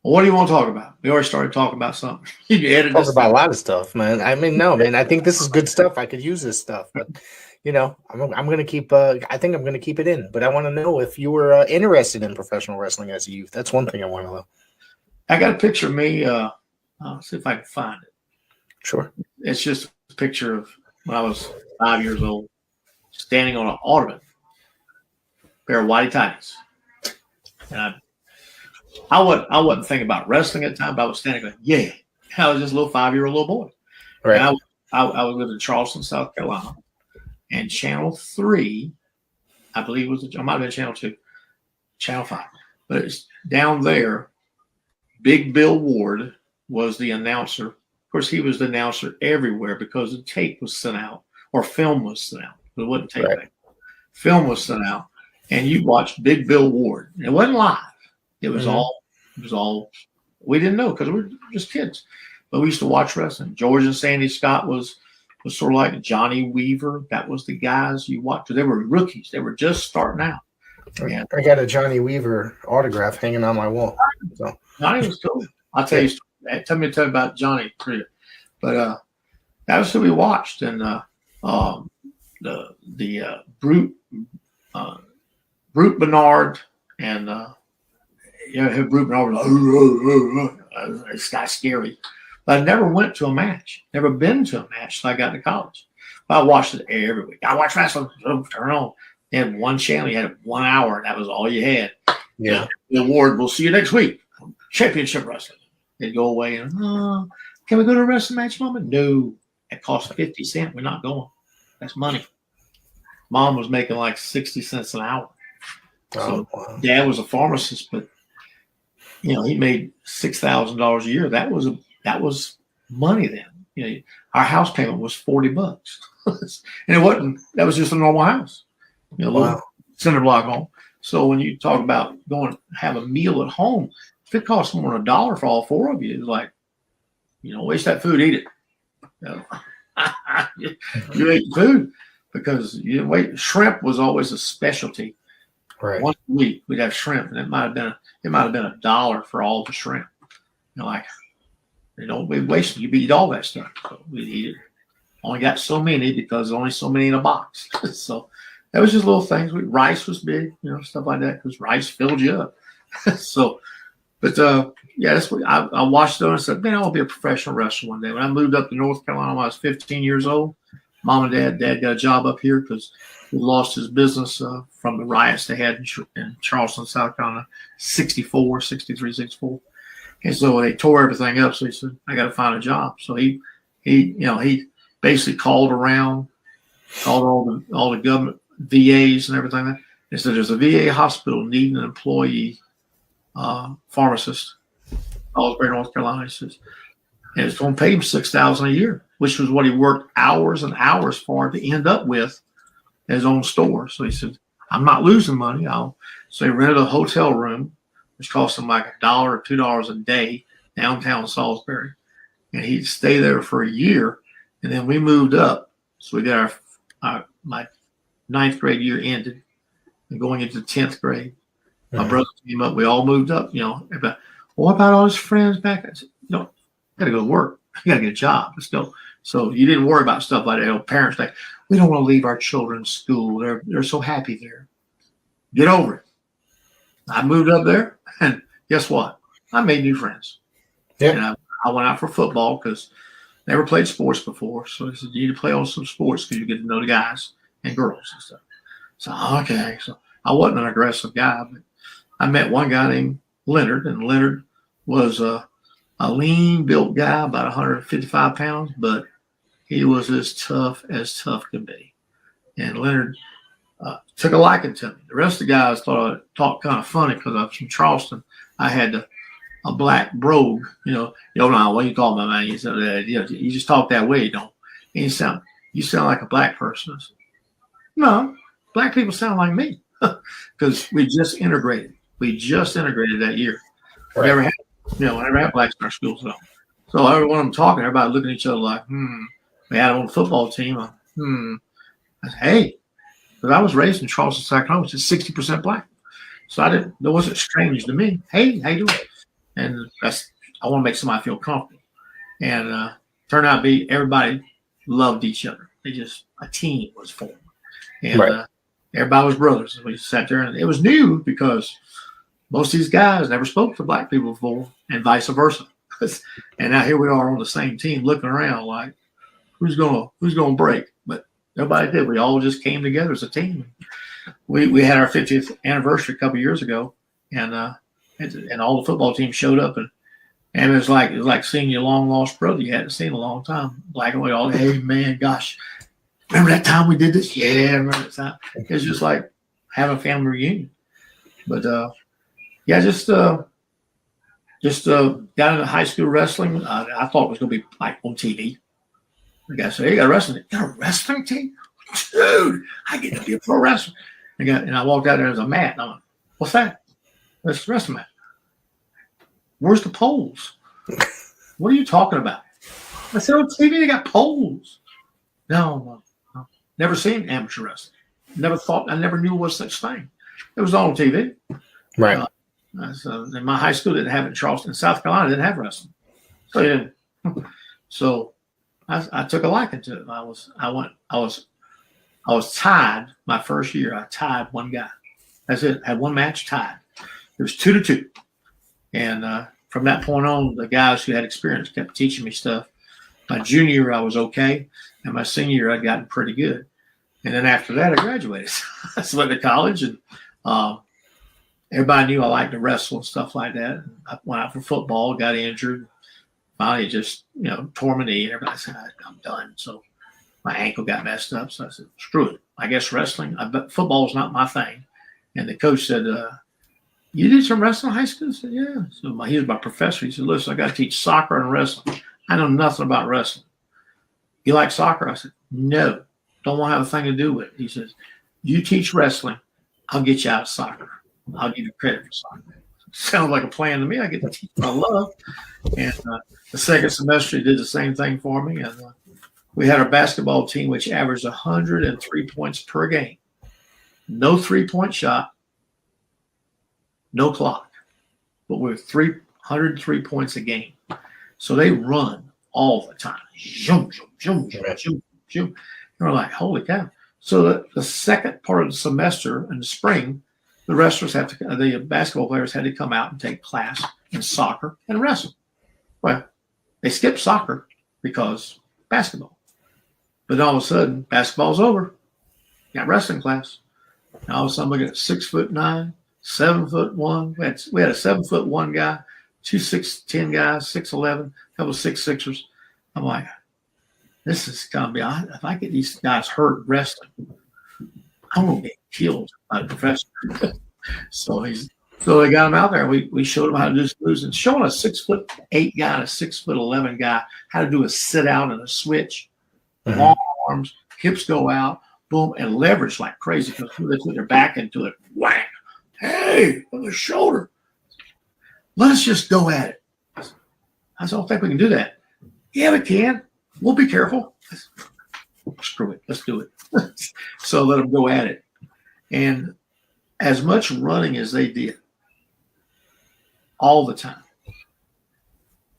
Well, what do you want to talk about? We already started talking about something. You can edit Talk this about out. a lot of stuff, man. I mean, no, man. I think this is good stuff. I could use this stuff, but I'm gonna keep. I think I'm gonna keep it in. But I want to know if you were interested in professional wrestling as a youth. That's one thing I want to know. I got a picture of me. I'll see if I can find it. Sure. It's just a picture of when I was 5 years old, standing on an ottoman, pair of whitey tights, and I wasn't thinking about wrestling at the time, but I was standing there, yeah. I was just a little 5-year-old little boy. Right. And I was living in Charleston, South Carolina, and Channel 3, I believe I might have been Channel 2, Channel 5, but it's down there. Big Bill Ward was the announcer. Of course, he was the announcer everywhere because the tape was sent out or film was sent out. It wasn't tape back. Film was sent out, and you watched Big Bill Ward. It wasn't live. It was all. We didn't know because we were just kids, but we used to watch wrestling. George and Sandy Scott was sort of like Johnny Weaver. That was the guys you watched. They were rookies. They were just starting out. And I got a Johnny Weaver autograph hanging on my wall. So Johnny was cool. I'll tell you. Tell me about Johnny. But that was who we watched, and the Brute Bernard and. Brute Bernard was like, this guy's scary. But I never went to a match. Never been to a match till I got to college. But I watched it every week. I watched wrestling. Turn on. They had one channel. You had 1 hour. That was all you had. Yeah. The award, we'll see you next week. Championship wrestling. They'd go away and, can we go to a wrestling match, Mama? No. It cost 50 cents. We're not going. That's money. Mom was making like 60 cents an hour. So Dad was a pharmacist, but he made $6,000 a year. That was money then. Our house payment was $40, and it wasn't. That was just a normal house, little cinder block home. So when you talk about going to have a meal at home, if it costs more than $1 for all four of you, it's like, waste that food, eat it. You ate food because you didn't wait. Shrimp was always a specialty. Right. Once a week we'd have shrimp, and it might have been $1 for all the shrimp. We'd waste. You'd eat all that stuff. So we'd eat it. Only got so many because there's only so many in a box. So that was just little things. Rice was big, stuff like that, because rice filled you up. So, but that's what I watched it and said, man, I want to be a professional wrestler one day. When I moved up to North Carolina when I was 15 years old, Mom and Dad got a job up here because he lost his business from the riots they had in Charleston, South Carolina, 63, 64. And so they tore everything up. So he said, I got to find a job. So he basically called around, called all the government VAs and everything. He said, there's a VA hospital needing an employee pharmacist, Salisbury, North Carolina. He says, and it's going to pay him $6,000 a year, which was what he worked hours and hours for to end up with his own store. So he said, I'm not losing money. So he rented a hotel room, which cost him like $1 or $2 a day downtown Salisbury. And he'd stay there for a year. And then we moved up. So we got my 9th grade year ended and going into 10th grade. My brother came up. We all moved up, well, what about all his friends back? I said, got to go to work. You got to get a job. Let's go. So you didn't worry about stuff like that. Parents like, we don't want to leave our children's school. They're so happy there. Get over it. I moved up there, and guess what? I made new friends. Yeah. And I went out for football because never played sports before. So he said, you need to play on some sports because you get to know the guys and girls and stuff. So, okay. So I wasn't an aggressive guy, but I met one guy named Leonard, and Leonard was a lean-built guy, about 155 pounds, but he was as tough could be. And Leonard took a liking to me. The rest of the guys thought I talked kind of funny because I was from Charleston. I had a black brogue, what you call my man? You said, you just talk that way, you don't. And you sound like a black person. I said, no, black people sound like me because we just integrated. We just integrated that year. Right. I never had blacks in our schools at all. So everyone I'm talking, everybody looking at each other like, We had them on the football team. I said, hey, because I was raised in Charleston, South Carolina, which is 60% black. So that wasn't strange to me. Hey, how you doing? and I want to make somebody feel comfortable. And turned out to be everybody loved each other. A team was formed, and everybody was brothers. We sat there, and it was new because most of these guys never spoke to black people before, and vice versa. And now here we are on the same team, looking around like, who's gonna break? But nobody did. We all just came together as a team. We had our 50th anniversary a couple of years ago, and all the football teams showed up, and it was like seeing your long lost brother you hadn't seen in a long time. Black and white, all, hey man, gosh, remember that time we did this? Yeah, remember that time. It's just like having a family reunion. But just got into high school wrestling. I thought it was going to be like on TV. The guy said, "Hey, you got a wrestling team? Dude, I get to be a pro wrestler." And I walked out there as a mat. And I'm like, "What's that?" "That's a wrestling mat." "Where's the poles?" "What are you talking about?" I said, "On TV, they got poles." No. Never seen amateur wrestling. I never knew there was such thing. It was on TV. Right. And my high school didn't have it in Charleston. South Carolina didn't have wrestling. So I took a liking to it. I was tied my first year. I tied one guy. That's it. Had one match, tied. It was 2-2. And from that point on, the guys who had experience kept teaching me stuff. My junior year, I was okay. And my senior year, I'd gotten pretty good. And then after that, I graduated. I went to college, and everybody knew I liked to wrestle and stuff like that. And I went out for football, got injured. Finally, just, tore my knee. And everybody said, I'm done. So my ankle got messed up. So I said, screw it. I guess wrestling, football is not my thing. And the coach said, you did some wrestling in high school? I said, yeah. So he was my professor. He said, listen, I got to teach soccer and wrestling. I know nothing about wrestling. You like soccer? I said, no, don't want to have a thing to do with it. He says, you teach wrestling, I'll get you out of soccer. I'll give you credit for soccer. Sounds like a plan to me. I get to teach what I love. And the second semester, he did the same thing for me. And we had our basketball team, which averaged 103 points per game. No 3-point shot, no clock. But we're 303 points a game. So they run all the time. Zoom, zoom, zoom, zoom, zoom, zoom. And we're like, holy cow. So the second part of the semester in the spring, the basketball players had to come out and take class in soccer and wrestle. Well, they skipped soccer because basketball. But all of a sudden, basketball's over. Got wrestling class. And all of a sudden, we got 6'9", 7'1". We had a 7'1" guy, 2 6'10" guys, 6'11", a couple of 6'6"ers. I'm like, this is gonna be. If I get these guys hurt wrestling, I'm gonna get killed by the professor. So they got him out there. We showed him how to do some moves, and showing a 6'8" guy and a 6'11" guy how to do a sit out and a switch, long arms, hips go out, boom, and leverage like crazy because they put their back into it. Whack! Hey, on the shoulder. Let's just go at it. I don't think we can do that. Yeah, we can. We'll be careful. Screw it. Let's do it. So let them go at it. And as much running as they did all the time,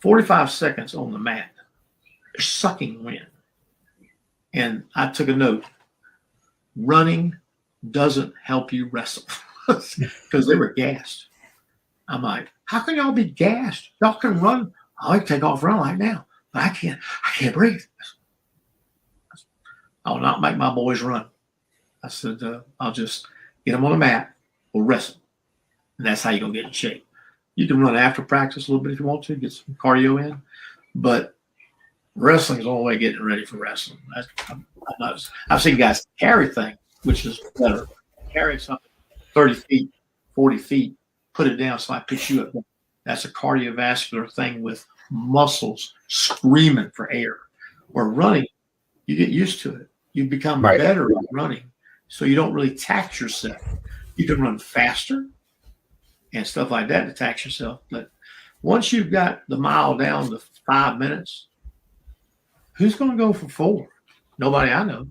45 seconds on the mat, they're sucking wind. And I took a note. Running doesn't help you wrestle because they were gassed. I'm like, how can y'all be gassed? Y'all can run. I can take off run like now, but I can't breathe. I'll not make my boys run. I said, I'll just get them on the mat. We'll wrestle. And that's how you're going to get in shape. You can run after practice a little bit if you want to, get some cardio in. But wrestling is the only way getting ready for wrestling. I've seen guys carry things, which is better. Carry something 30 feet, 40 feet, put it down so I pick you up. That's a cardiovascular thing with muscles screaming for air. Where running, you get used to it. You become better at running, so you don't really tax yourself. You can run faster and stuff like that to tax yourself. But once you've got the mile down to 5 minutes, who's going to go for 4? Nobody I know.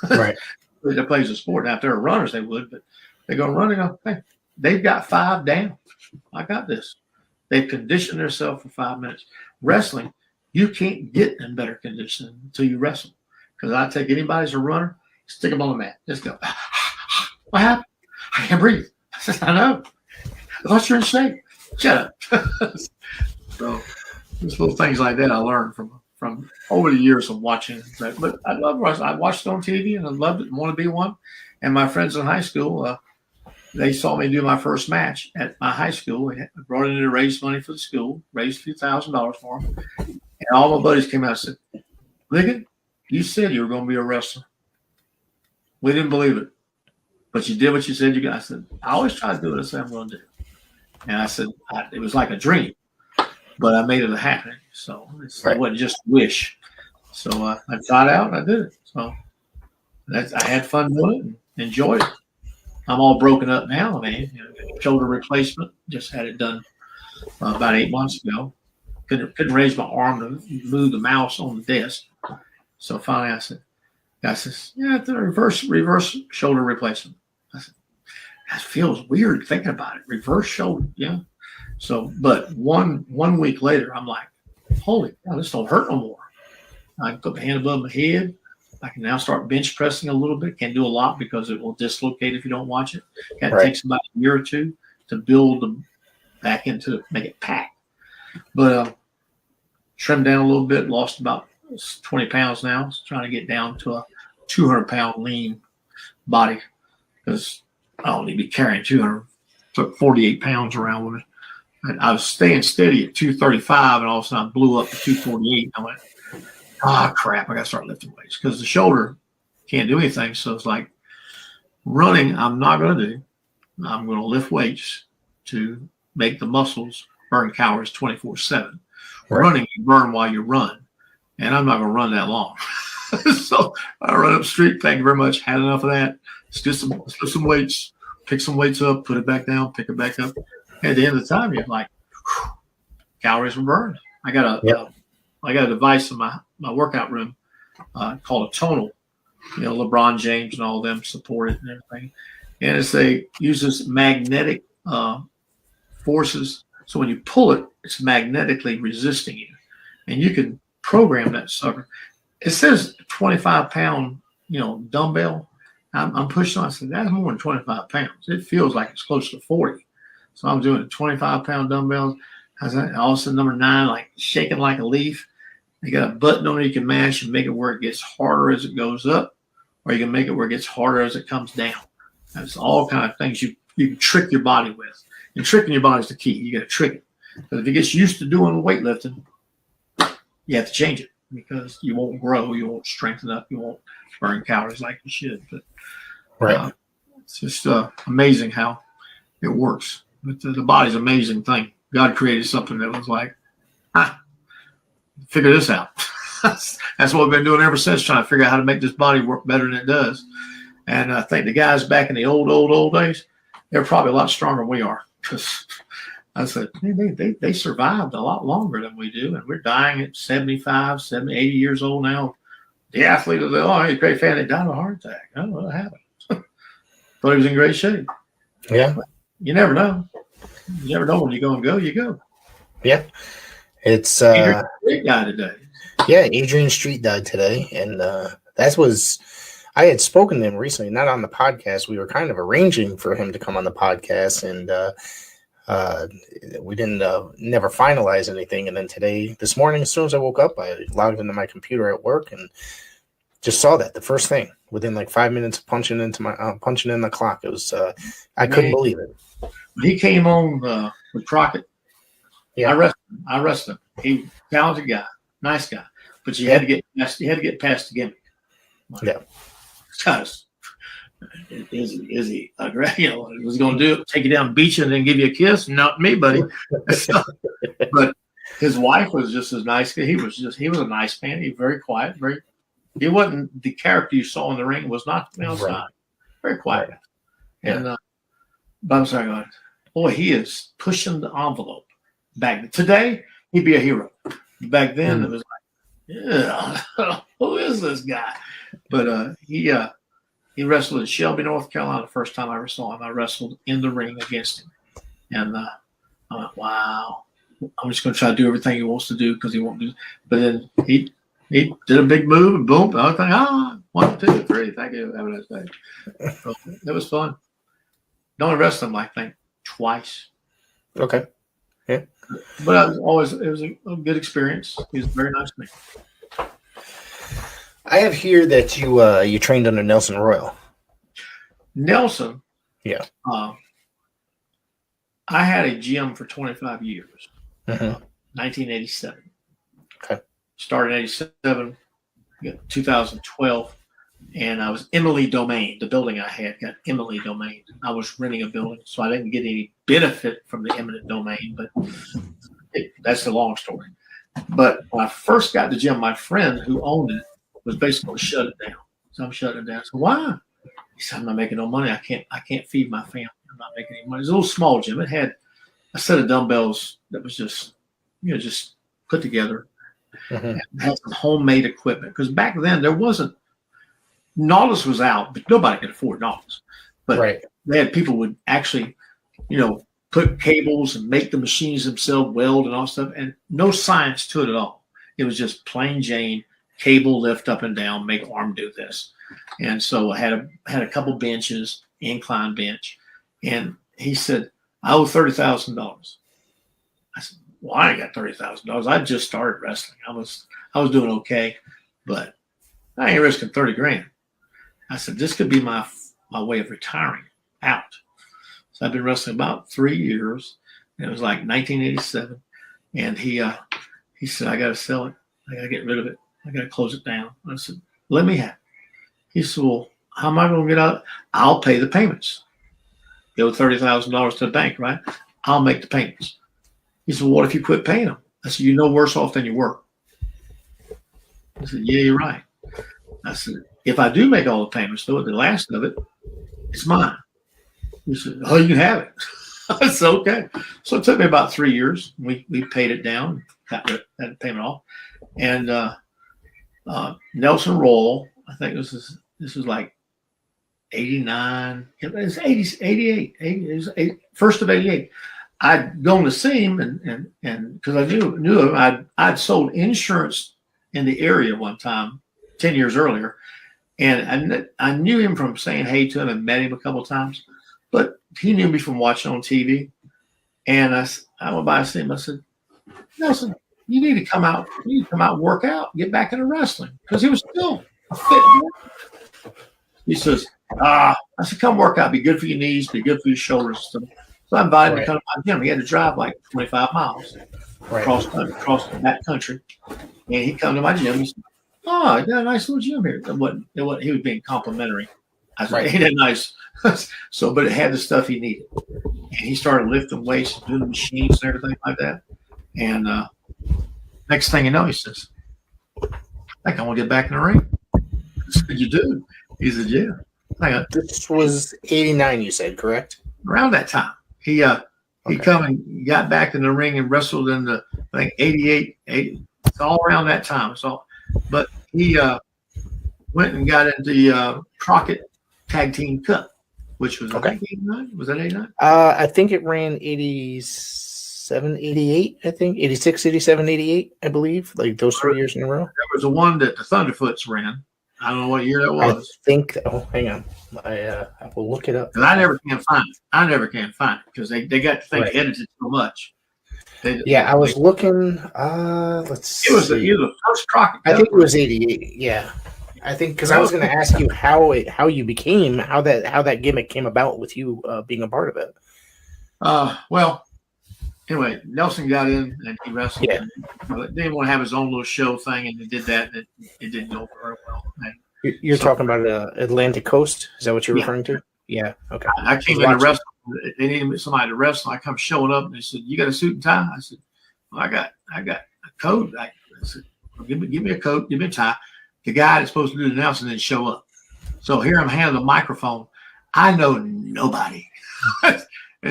Right. That plays a sport. Now, if they're runners, they would, but they go running. Hey, they've got 5 down. I got this. They've conditioned themselves for 5 minutes. Wrestling, you can't get in better condition until you wrestle. Because I take anybody as a runner, stick them on the mat. Just go, what happened? I can't breathe. I said, I know. I thought you're in shape. Shut up. So just little things like that I learned from over the years of watching. But I love wrestling. I watched it on TV and I loved it and want to be one. And my friends in high school, they saw me do my first match at my high school. I brought it in to raise money for the school, raised a few $1,000s for them. And all my buddies came out and said, Ligon, you said you were going to be a wrestler. We didn't believe it. But you did what you said you got. I said, I always try to do what I say I'm going to do. And I said, it was like a dream, but I made it a happening. So it wasn't just a wish. So I tried out and I did it. So I had fun doing it and enjoyed it. I'm all broken up now, man. Shoulder replacement. Just had it done about 8 months ago. Couldn't raise my arm to move the mouse on the desk. So finally I said, guy says, yeah, it's a reverse shoulder replacement. I said, that feels weird thinking about it. Reverse shoulder, yeah. So, but one week later, I'm like, holy cow, this don't hurt no more. I put my hand above my head. I can now start bench pressing a little bit. Can't do a lot because it will dislocate if you don't watch it. It takes about a year or two to build them back into make it packed. But trimmed down a little bit, lost about 20 pounds now. Trying to get down to a 200-pound lean body because I don't need to be carrying 48 pounds around with me. And I was staying steady at 235, and all of a sudden I blew up to 248. I went, crap, I got to start lifting weights because the shoulder can't do anything. So it's like running, I'm not going to do. I'm going to lift weights to make the muscles burn calories 24/7. Running, you burn while you run. And I'm not going to run that long. So I run up the street. Thank you very much. Had enough of that. Let's do some weights. Pick some weights up. Put it back down. Pick it back up. At the end of the time, you're like, calories were burned. I got a device in my workout room called a tonal. LeBron James and all of them support it and everything. And uses magnetic forces. So when you pull it, it's magnetically resisting you. And you can program that sucker. It says 25-pound, dumbbell. I'm pushing on. I said, that's more than 25 pounds. It feels like it's close to 40. So I'm doing a 25-pound dumbbells. All of a sudden, number 9, like shaking like a leaf. You got a button on it you can mash and make it where it gets harder as it goes up, or you can make it where it gets harder as it comes down. That's all kind of things you can trick your body with. And tricking your body is the key. You got to trick it. Because if it gets used to doing weightlifting, you have to change it because you won't grow, you won't strengthen up, you won't burn calories like you should. But it's just amazing how it works. But the body's an amazing thing. God created something that was like, figure this out. That's what we've been doing ever since, trying to figure out how to make this body work better than it does. And I think the guys back in the old days, they're probably a lot stronger than we are. Because I said, they survived a lot longer than we do, and we're dying at 75, 70, 80 years old now. The athlete was he's a great fan. They died of a heart attack. I don't know what happened. Thought he was in great shape. Yeah. But you never know. You never know when you're going to go, you go. Yeah. It's great guy today. Yeah, Adrian Street died today, and I had spoken to him recently, not on the podcast. We were kind of arranging for him to come on the podcast, and we didn't never finalize anything. And then this morning, as soon as I woke up, I logged into my computer at work and just saw that the first thing within like 5 minutes of punching in the clock. It was I couldn't believe it. He came on with Crockett. Yeah, I wrestled him. He was a talented guy, nice guy, but you had to get past the gimmick. Because is he was going to do it, take you down, beat you, and then give you a kiss? Not me, buddy. But his wife was just as nice. He was a nice man. He was very quiet. He wasn't the character you saw in the ring. Was not from the outside. Right. Very quiet. Right. And but I'm sorry, boy, he is pushing the envelope. Back today, he'd be a hero. Back then, it was like, who is this guy? But he wrestled in Shelby, North Carolina. The first time I ever saw him, I wrestled in the ring against him, and I went, wow. I'm just going to try to do everything he wants to do because he won't do. But then he did a big move and boom. I was like, 1, 2, 3. Thank you. Have a nice day. So it was fun. The only rest of them, I think, twice. Okay. Yeah. But it was a good experience. He was very nice to me. I have here that you trained under Nelson Royal. Nelson. Yeah. I had a gym for 25 years. 1987. Okay. Started in 87, 2012, and I was eminently domained. The building I had got eminently domained. I was renting a building, so I didn't get any benefit from the eminent domain, but that's the long story. But when I first got the gym, my friend who owned it was basically going to shut it down. So I'm shutting it down. So why? He said, I'm not making no money. I can't feed my family. I'm not making any money. It was a little small gym. It had a set of dumbbells that was just put together. It had some homemade equipment. Because back then there wasn't, Nautilus was out, but nobody could afford Nautilus. But they had people would actually, put cables and make the machines themselves, weld and all stuff, and no science to it at all. It was just plain Jane, cable lift up and down, make arm do this. And so I had a couple benches, incline bench, and he said, I owe $30,000. I said, well, I ain't got $30,000. I just started wrestling. I was doing okay, but I ain't risking 30 grand. I said, this could be my way of retiring out. So I've been wrestling about 3 years. And it was like 1987. And he said, I got to sell it. I got to get rid of it. I got to close it down. I said, let me have it. He said, well, how am I going to get out? I'll pay the payments. You owe $30,000 to the bank, right? I'll make the payments. He said, well, what if you quit paying them? I said, you're no worse off than you were. I said, yeah, you're right. I said, if I do make all the payments, though, the last of it, it's mine. He said, oh, you can have it. I said, okay. So it took me about 3 years. We paid it down, got that payment off. And Nelson Royal, I think this was like 89. It was 88. It was first of 88. I'd gone to see him, and because I knew him, I'd sold insurance in the area one time, 10 years earlier, and I knew him from saying hey to him and met him a couple of times, but he knew me from watching on TV. And I went by and see him. I said, Nelson, you need to come out. You need to come out and work out, get back into wrestling, because he was still a fit boy. He says, I said, come work out. Be good for your knees. Be good for your shoulders. So I invited him to come to my gym. He had to drive like 25 miles across that country. And he come to my gym. He said, oh, you got a nice little gym here. He was being complimentary. I said, ain't that nice? So, but it had the stuff he needed. And he started lifting weights, doing the machines and everything like that. And next thing you know, he says, I think I want to get back in the ring. I said, you do? He said, yeah. This was 89, you said, correct? Around that time. He come and got back in the ring and wrestled in the, I think, 88, 80. It's all around that time. But he went and got into the Crockett Tag Team Cup, which was, I think, 89. Was that 89? I think it ran 87, 88, I think. 86, 87, 88, I believe. Like those 3 years in a row. There was the one that the Thunderfoots ran. I don't know what year that was. I think. Oh, hang on. I will look it up. And I never can find it because they got the thing edited so much. I was looking. Let's see. It was the first Crockett. I think it was 88. Yeah, I think because I was going to ask you how that gimmick came about with you being a part of it. Well, anyway, Nelson got in and he wrestled. Yeah. And didn't want to have his own little show thing, and he did that, and it didn't go very well. You're talking about Atlantic Coast? Is that what you're referring to? Yeah. Okay. I came in to wrestle. They needed somebody to wrestle. I come showing up, and they said, "You got a suit and tie?" I said, "Well, I got a coat." I said, well, "Give me a coat, give me a tie." The guy that's supposed to do the announcing didn't show up, so here I'm handing the microphone. I know nobody. I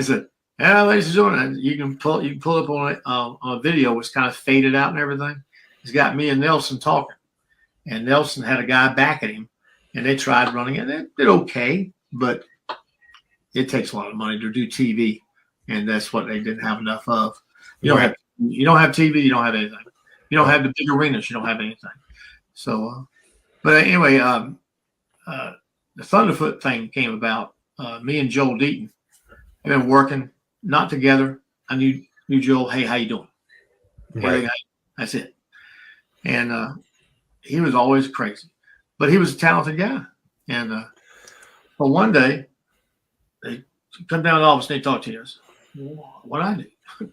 said, "Yeah, ladies and gentlemen, you can pull up on a video. It's kind of faded out and everything. It's got me and Nelson talking, and Nelson had a guy back at him, and they tried running it. They did okay, but it takes a lot of money to do TV, and that's what they didn't have enough of. You don't have You don't have TV, you don't have anything. You don't have the big arenas, you don't have anything. So, but anyway, the Thunderfoot thing came about. Me and Joel Deaton have been working, not together. I knew Joel. Hey, how you doing? Right. Hey, that's it. And he was always crazy, but he was a talented guy. And but one day, they come down to the office and they talk to us. What I do?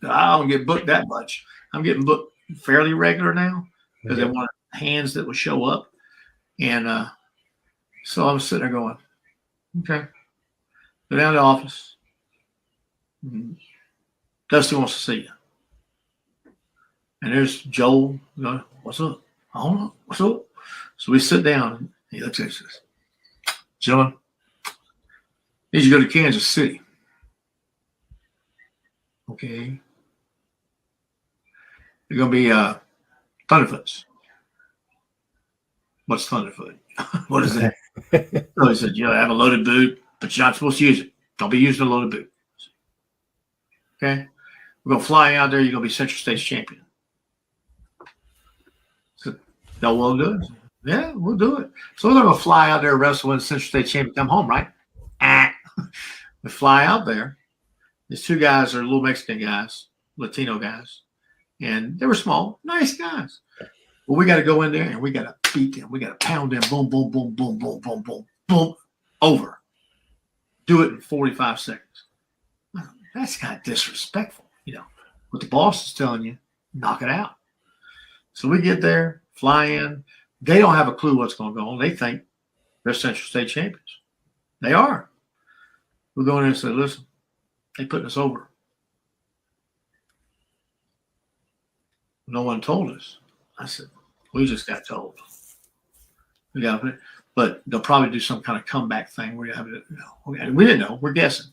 I don't get booked that much. I'm getting booked fairly regular now because they wanted hands that would show up. And so I was sitting there going, okay. Go down to the office. Dusty wants to see you. And there's Joel going, what's up? I don't know. What's up? So we sit down and he looks at us and says, John, need you to go to Kansas City. Okay. You're going to be Thunderfoots. What's Thunderfoot? What is that? So he said, I have a loaded boot, but you're not supposed to use it. Don't be using a loaded boot. Okay? We're going to fly out there. You're going to be Central States champion. So, y'all want to do it? Yeah, we'll do it. So we're going to fly out there, wrestle, win Central States champion, come home, right? We fly out there. These two guys are little Mexican guys, Latino guys. And they were small, nice guys. Well, we got to go in there and we got to beat them. We got to pound them. Boom, boom, boom, boom, boom, boom, boom, boom. Over. Do it in 45 seconds. That's kind of disrespectful, What the boss is telling you, knock it out. So we get there, fly in. They don't have a clue what's going to go on. They think they're Central State champions. They are. We go in there and say, listen, they putting us over. No one told us. I said, we just got told. But they'll probably do some kind of comeback thing where you have we didn't know. We're guessing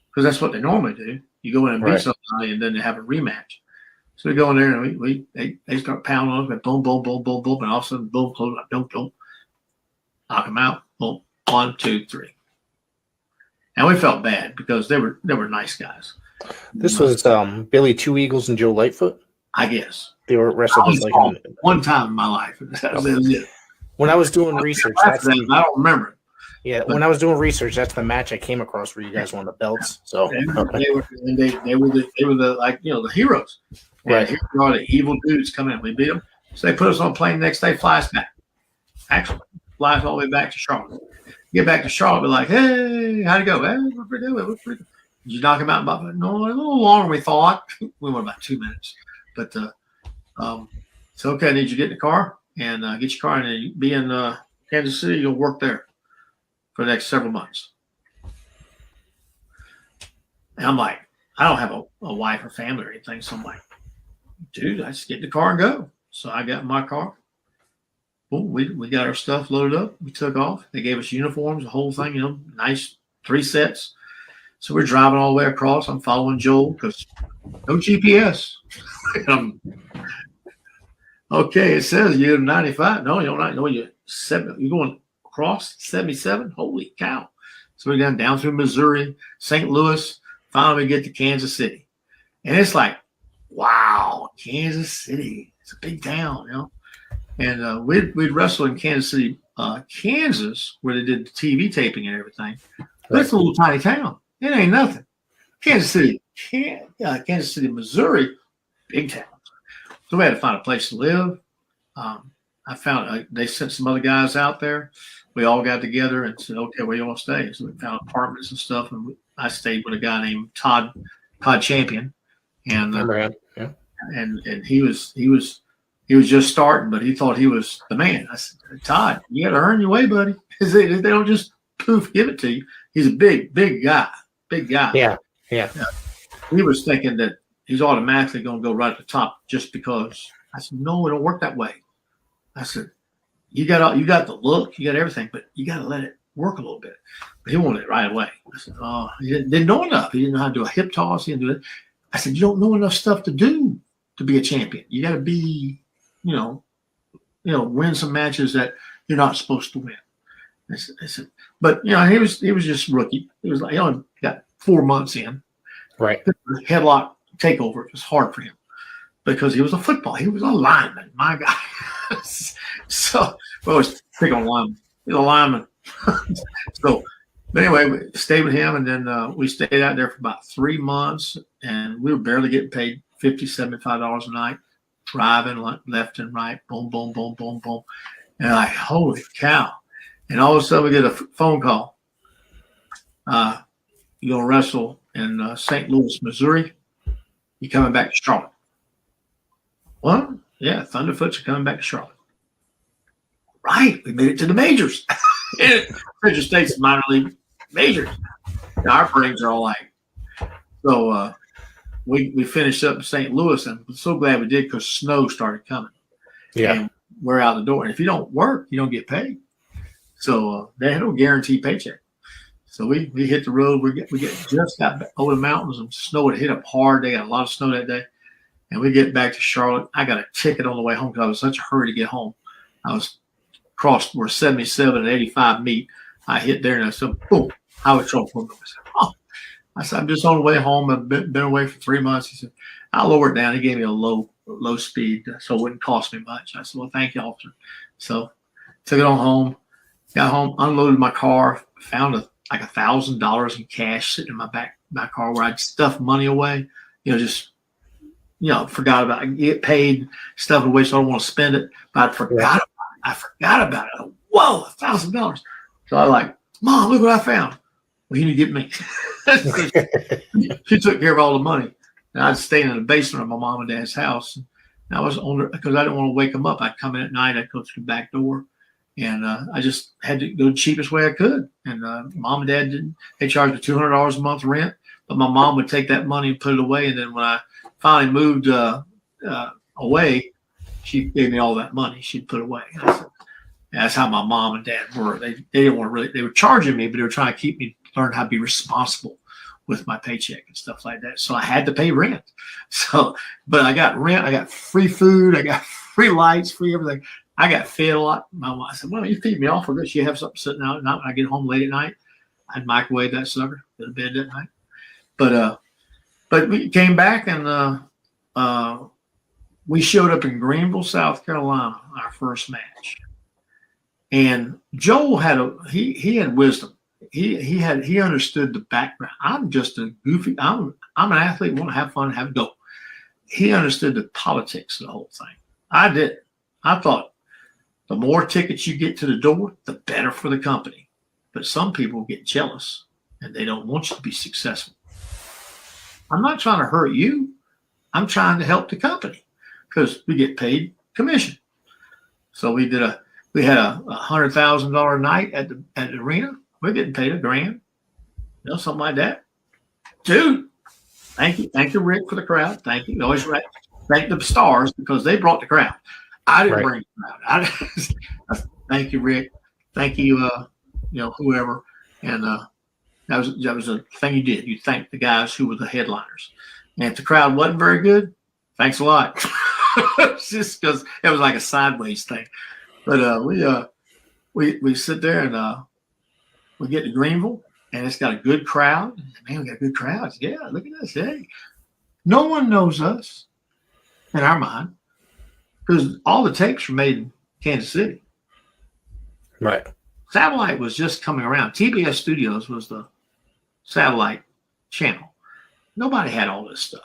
because that's what they normally do. You go in and beat somebody, and then they have a rematch. So we go in there and they start pounding on us, and boom, boom, boom, boom, boom, and all of a sudden, boom, close up, don't, knock them out. Boom, 1, 2, 3. And we felt bad because they were nice guys. This was Billy Two Eagles and Joe Lightfoot. I guess they were wrestling like one time in my life. That was it. When I was doing research, I don't remember. Yeah, when I was doing research, that's the match I came across where you guys won the belts. So they were the heroes. Right. Here we are, the evil dudes come in. We beat them. So they put us on a plane next day, fly us back. Actually, fly us all the way back to Charlotte. Get back to Charlotte, be like, hey, how'd it go? Hey, we're pretty good. Did you knock him out about no, a little longer than we thought. We went about 2 minutes. But so okay, I need you to get in the car and get your car and be in Kansas City. You'll work there for the next several months. And I'm like, I don't have a wife or family or anything. So I'm like, dude, I just get in the car and go. So I got in my car. Boom, we got our stuff loaded up. We took off. They gave us uniforms, the whole thing, nice 3 sets. So we're driving all the way across. I'm following Joel because no GPS. Okay, it says you're 95. No, you're not. No, you're 7. You're going across 77. Holy cow! So we're down through Missouri, St. Louis. Finally, we get to Kansas City, and it's like, wow, Kansas City. It's a big town, And we'd wrestle in Kansas City, Kansas, where they did the TV taping and everything. But it's a little tiny town. It ain't nothing. Kansas City, Missouri, big town. So we had to find a place to live. I found they sent some other guys out there. We all got together and said, okay, where you want to stay? So we found apartments and stuff. And I stayed with a guy named Todd Champion. And and he was just starting, but he thought he was the man. I said, Todd, you got to earn your way, buddy. They don't just poof give it to you. He's a big guy. Big guy. Yeah. He was thinking that he's automatically going to go right at the top just because. I said, no, it don't work that way. I said, you got the look, you got everything, but you got to let it work a little bit. But he wanted it right away. I said, oh, he didn't know enough. He didn't know how to do a hip toss. He didn't do it. I said, you don't know enough stuff to do to be a champion. You got to be, win some matches that you're not supposed to win. I said, but he was just rookie. He was like, he only got 4 months in. Right. Headlock takeover. It was hard for him. because he was he was a lineman, my guy. So we always pick on lineman. He's a lineman. So, but anyway, we stayed with him, and then we stayed out there for about 3 months, and we were barely getting paid $50, $75 a night, driving left and right, boom, boom, boom, boom, boom. And like, holy cow. And all of a sudden we get a phone call. You're going to wrestle in St. Louis, Missouri. You're coming back to Charlotte. What? Yeah, Thunderfoots are coming back to Charlotte. Right. We made it to the majors. Major State's minor league majors. Now, our brains are all like, so we finished up in St. Louis, and I'm so glad we did because snow started coming. Yeah. And we're out the door. And if you don't work, you don't get paid. So they had no guaranteed paycheck. So we hit the road. We just got over the mountains, and snow had hit up hard. They got a lot of snow that day. And we get back to Charlotte. I got a ticket on the way home because I was in such a hurry to get home. I was crossed where 77 and 85 meet. I hit there, and I said, boom, highway trouble. I said, I'm just on the way home. I've been away for 3 months. He said, I'll lower it down. He gave me a low speed so it wouldn't cost me much. I said, well, thank you, officer. So took it on home, got home, unloaded my car, found like $1,000 in cash sitting in my car where I'd stuffed money away, forgot about it. I get paid, stuff away, so I don't want to spend it. But I forgot about it. Whoa, $1,000. So I like, Mom, look what I found. Well, you need to get me. She took care of all the money. And I'd stay in the basement of my mom and dad's house. And I was because I didn't want to wake them up. I'd come in at night. I'd go through the back door. And I just had to go the cheapest way I could. And mom and dad didn't. They charged me $200 a month rent. But my mom would take that money and put it away. And then when I finally moved away, she gave me all that money she'd put away. That's how my mom and dad were. They didn't want to really. They were charging me, but they were trying to keep me learn how to be responsible with my paycheck and stuff like that. So I had to pay rent. So, but I got rent. I got free food. I got free lights, free everything. I got fed a lot. My mom said, "Well, you feed me off for this. You have something sitting out at night. When I get home late at night, I'd microwave that sucker, go to bed that night." But we came back and we showed up in Greenville, South Carolina, our first match. And Joel he had wisdom. He understood the background. I'm just a goofy. I'm an athlete. Want to have fun, have a go. He understood the politics of the whole thing. I did. I thought the more tickets you get to the door, the better for the company. But some people get jealous and they don't want you to be successful. I'm not trying to hurt you. I'm trying to help the company because we get paid commission. So we had a $100,000 night at the arena. We're getting paid $1,000, something like that. Dude, thank you, Rick, for the crowd. Thank you. Always thank the stars because they brought the crowd. I didn't bring the crowd. Thank you, Rick. Thank you, whoever. And that was a thing you did. You thanked the guys who were the headliners. And if the crowd wasn't very good, thanks a lot. Just because it was like a sideways thing. But we sit there and we get to Greenville, and it's got a good crowd. Man, we got good crowds. Yeah, look at this. Hey, no one knows us in our mind because all the tapes were made in Kansas City. Right. Satellite was just coming around. TBS Studios was the satellite channel. Nobody had all this stuff.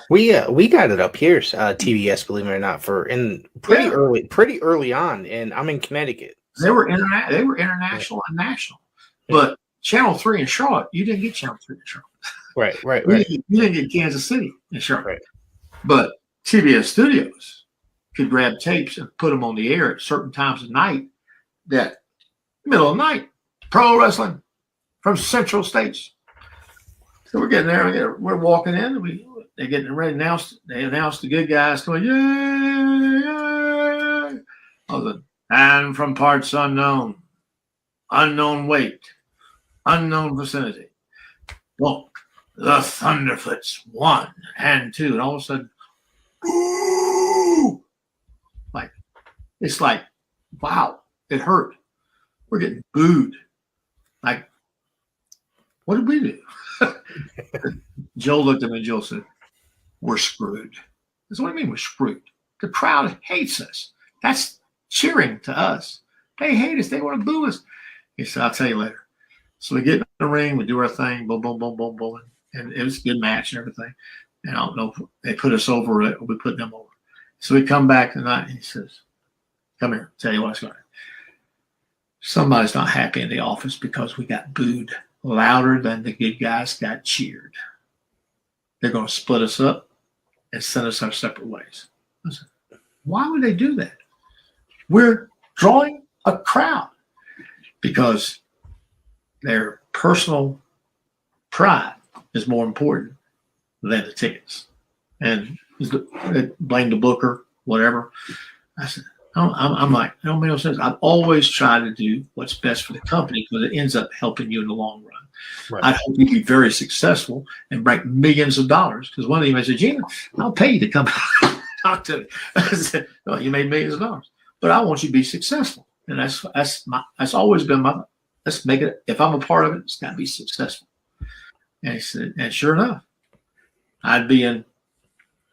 We got it up here, TBS, believe it or not, pretty early on, and I'm in Connecticut. They were international and national. But Channel 3 in Charlotte, you didn't get Channel 3 in Charlotte. Right. You didn't get Kansas City in Charlotte. Right. But TBS Studios could grab tapes and put them on the air at certain times of night. That middle of the night, pro wrestling from Central States. So we're getting there. We're walking in. They're getting ready to announce. They announced the good guys going, yay! And from parts unknown, unknown weight, unknown vicinity. Well, the Thunderfoots 1 and 2, and all of a sudden, ooh! It's like, wow, it hurt. We're getting booed. Like, what did we do? Joe looked at me and Joe said, we're screwed. I said, what do you mean we're screwed? The crowd hates us. That's cheering to us. They hate us. They want to boo us. He said, I'll tell you later. So we get in the ring, we do our thing, boom, boom, boom, boom, boom. And it was a good match and everything. And I don't know if they put us over or we put them over. So we come back tonight and he says, come here, tell you what's going on. Somebody's not happy in the office because we got booed louder than the good guys got cheered. They're going to split us up and send us our separate ways. I said, why would they do that? We're drawing a crowd because their personal pride is more important than the tickets. And they blame the booker, whatever. I said, I'm like, it don't make no sense. I've always tried to do what's best for the company because it ends up helping you in the long run. Right. I hope you be very successful and break millions of dollars. Because one of them said, Gene, I'll pay you to come talk to me. I said, well, you made millions of dollars, but I want you to be successful. And that's always been my, let's make it, if I'm a part of it, it's got to be successful. And he said, and sure enough, I'd be in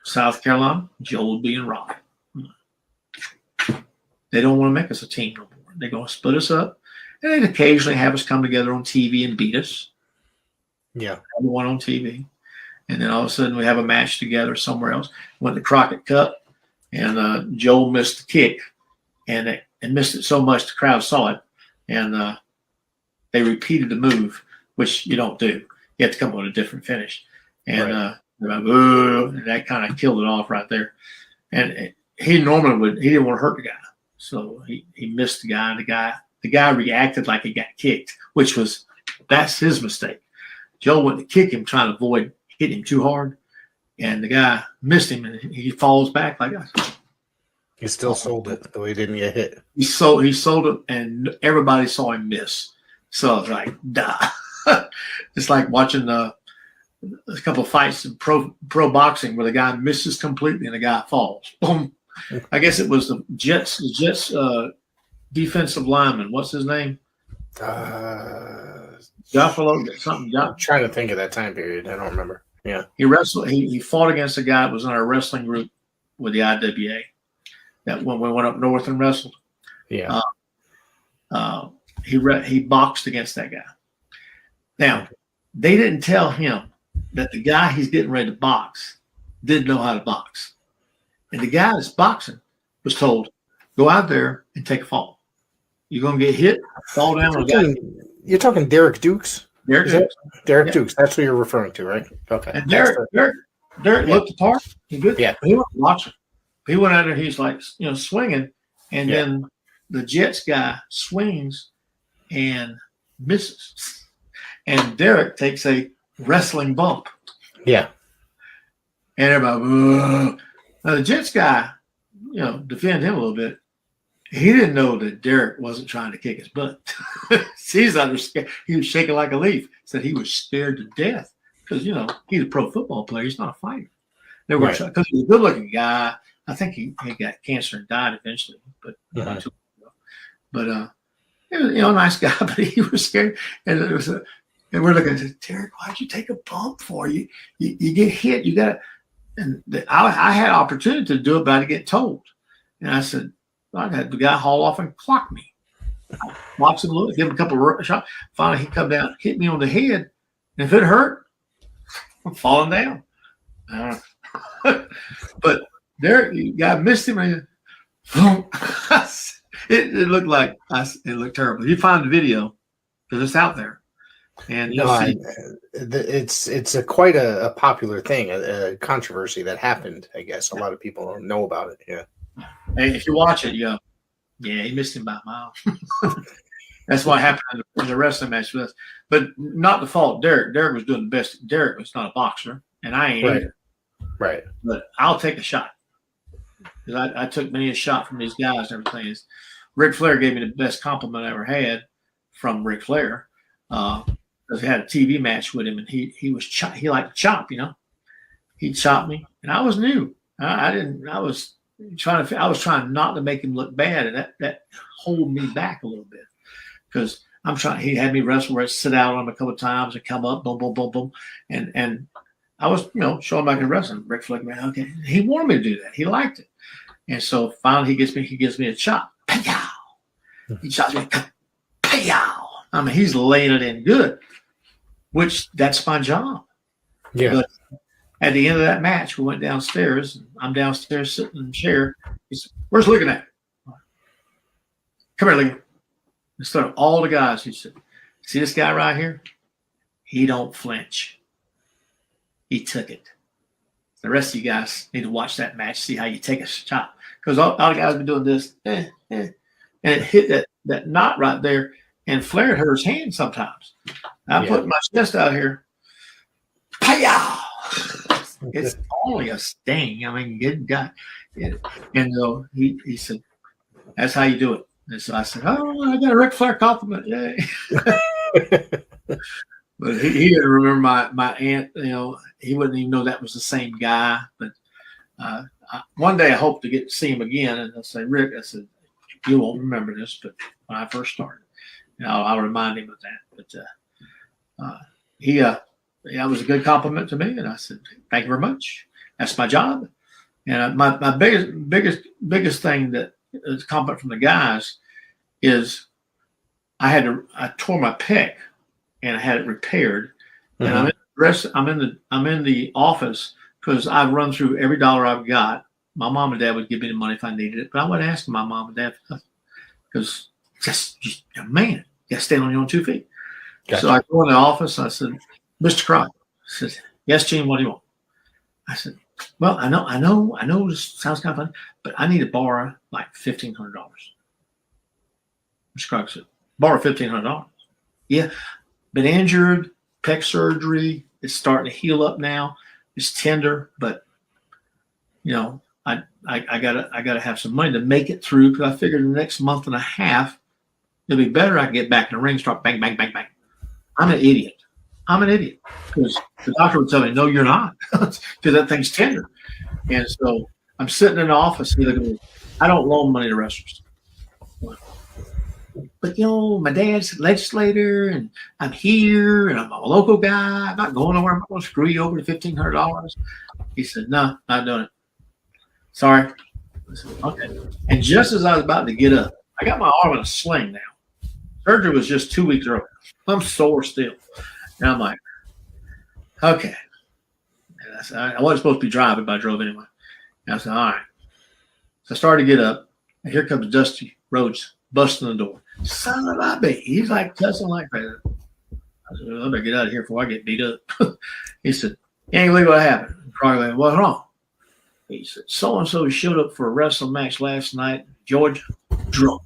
South Carolina, Joel would be in Raleigh. They don't want to make us a team no more. They're going to split us up. And they'd occasionally have us come together on TV and beat us. Yeah. One on TV. And then all of a sudden we have a match together somewhere else. Went to Crockett Cup, and Joel missed the kick. And missed it so much the crowd saw it. And they repeated the move, which you don't do. You have to come on a different finish. And right. And that kind of killed it off right there. And he normally he didn't want to hurt the guy. So he missed the guy. The guy reacted like he got kicked, that's his mistake. Joe went to kick him, trying to avoid hitting him too hard, and the guy missed him, and he falls back like that. He still sold it, though he didn't get hit. He sold it, and everybody saw him miss. So I was like, duh. It's like watching a couple of fights in pro boxing where the guy misses completely and the guy falls. Boom. I guess it was the Jets defensive lineman. What's his name? Buffalo, something. I'm trying to think of that time period. I don't remember. Yeah. He wrestled. He fought against a guy that was in our wrestling group with the IWA. That when we went up north and wrestled. Yeah. He boxed against that guy. Now, they didn't tell him that the guy he's getting ready to box didn't know how to box. And the guy that's boxing was told, go out there and take a fall. You're going to get hit, fall down. You're talking Derek Dukes? Derek Dukes. Derek Dukes. That's what you're referring to, right? Okay. And Derek looked the part. He good. Yeah. He wasn't watching. He went out there. He's like, swinging. And then the Jets guy swings and misses. And Derek takes a wrestling bump. Yeah. And everybody, ugh. Now the Jets guy, defend him a little bit. He didn't know that Derek wasn't trying to kick his butt. He's scared. He was shaking like a leaf. Said he was scared to death because he's a pro football player. He's not a fighter. They were because he was a good-looking guy. I think he got cancer and died eventually, but not too long ago. But he was a nice guy, but he was scared. And it was and we're looking at Derek. Why'd you take a bump for you? You get hit. You got. And I had opportunity to do it, but I had to get told. And I said, I had the guy haul off and clock me. Box him a little, give him a couple of shots. Finally, he come down, hit me on the head. And if it hurt, I'm falling down. But there, the guy missed him. And it looked like it looked terrible. You find the video because it's out there. And it's quite a popular thing, a controversy that happened. I guess a lot of people don't know about it. Yeah. Hey, if you watch it, you go, yeah, he missed him by a mile. That's what happened in the wrestling match with us. But not the fault. Derek was doing the best. Derek was not a boxer, and I ain't either. Right. But I'll take a shot because I took many a shot from these guys and everything. Ric Flair gave me the best compliment I ever had from Ric Flair. Because I had a TV match with him, and he liked to chop, He'd chop me, and I was new. I was trying not to make him look bad, and that hold me back a little bit because he had me wrestle where I sit out on him a couple of times and come up, boom, boom, boom, boom, and I was, showing back in wrestling. Ric Flair, okay. He wanted me to do that. He liked it. And so finally he gives me a chop. Pow! He chops me. Pow! I mean, he's laying it in good, which that's my job. Yeah. But at the end of that match, we went downstairs. I'm downstairs sitting in the chair. He said, "Where's Ligon at?" "Come here, Ligon." Instead of all the guys, he said, "See this guy right here? He don't flinch. He took it. The rest of you guys need to watch that match, see how you take a shot. Because all the guys have been doing this, and it hit that knot right there, and Flair hurt his hand sometimes. I'm putting my chest out here. Pow! It's only a sting. I mean, good guy." And so he said, "That's how you do it." And so I said, "Oh, I got a Ric Flair compliment. Yay." But he didn't remember my aunt. He wouldn't even know that was the same guy. But one day I hope to get to see him again. And I'll say, "Rick," I said, "you won't remember this, but when I first started, I'll remind him of that." But that was a good compliment to me. And I said, "Thank you very much. That's my job." And my biggest thing that is a compliment from the guys is I tore my pec. And I had it repaired. And I'm in the office because I've run through every dollar I've got. My mom and dad would give me the money if I needed it, but I wasn't asking my mom and dad because just man, you got to stand on your own 2 feet. Gotcha. So I go in the office. I said, "Mr. Crockett," I said, "Yes, Gene, what do you want?" I said, "Well, I know this sounds kind of funny, but I need to borrow like $1,500. Mr. Crockett said, "Borrow $1,500? Yeah. Been injured, pec surgery. It's starting to heal up now. It's tender, but I gotta have some money to make it through because I figured the next month and a half it'll be better. I can get back in the ring, start bang, bang, bang, bang." I'm an idiot because the doctor would tell me, "No, you're not," because that thing's tender. And so I'm sitting in the office. He looked at me. I don't loan money to wrestlers. But my dad's a legislator, and I'm here, and I'm a local guy. I'm not going nowhere. I'm not going to screw you over to $1,500. He said, "No, not doing it. Sorry." I said, "Okay." And just as I was about to get up, I got my arm in a sling now. Surgery was just 2 weeks earlier. I'm sore still. And I'm like, okay. And I said, I wasn't supposed to be driving, but I drove anyway. And I said, all right. So I started to get up, and here comes Dusty Rhodes busting the door. "Son of a bitch." He's like cussing like that. I said, "Well, I better get out of here before I get beat up." He said, "You ain't believe what happened." And Crockett went, "What's wrong?" He said, "So-and-so showed up for a wrestling match last night, Georgia, drunk.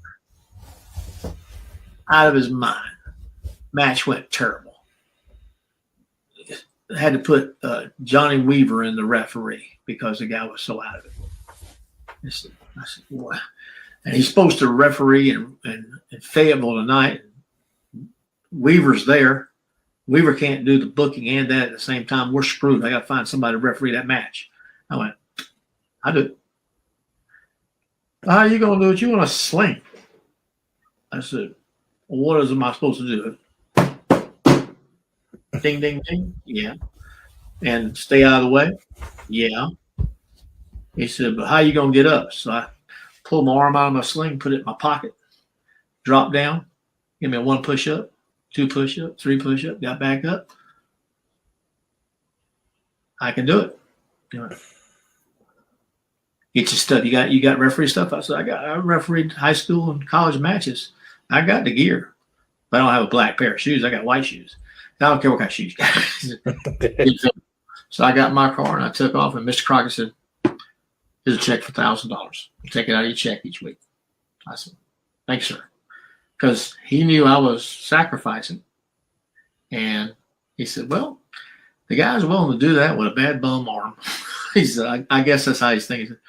Out of his mind. Match went terrible. Had to put Johnny Weaver in the referee because the guy was so out of it." I said, "What?" And he's supposed to referee in Fayetteville tonight. Weaver's there. Weaver can't do the booking and that at the same time. We're screwed. I got to find somebody to referee that match. I went, "I do." "How are you going to do it? You want a sling?" I said, "Well, what am I supposed to do?" Ding, ding, ding. "Yeah." "And stay out of the way?" "Yeah." He said, "But how are you going to get up?" So I pulled my arm out of my sling, put it in my pocket, dropped down, give me a 1 push-up, 2 push-up, 3 push-up, got back up. I can do it. Get your stuff. You got referee stuff? I said, I refereed high school and college matches. I got the gear. But I don't have a black pair of shoes. I got white shoes. I don't care what kind of shoes you got. So I got in my car and I took off, and Mr. Crockett said, "Here's a check for $1,000. Take it out of your check each week." I said, "Thanks, sir." Because he knew I was sacrificing. And he said, "Well, the guy's willing to do that with a bad bum arm." He said, I guess that's how he's thinking. He said,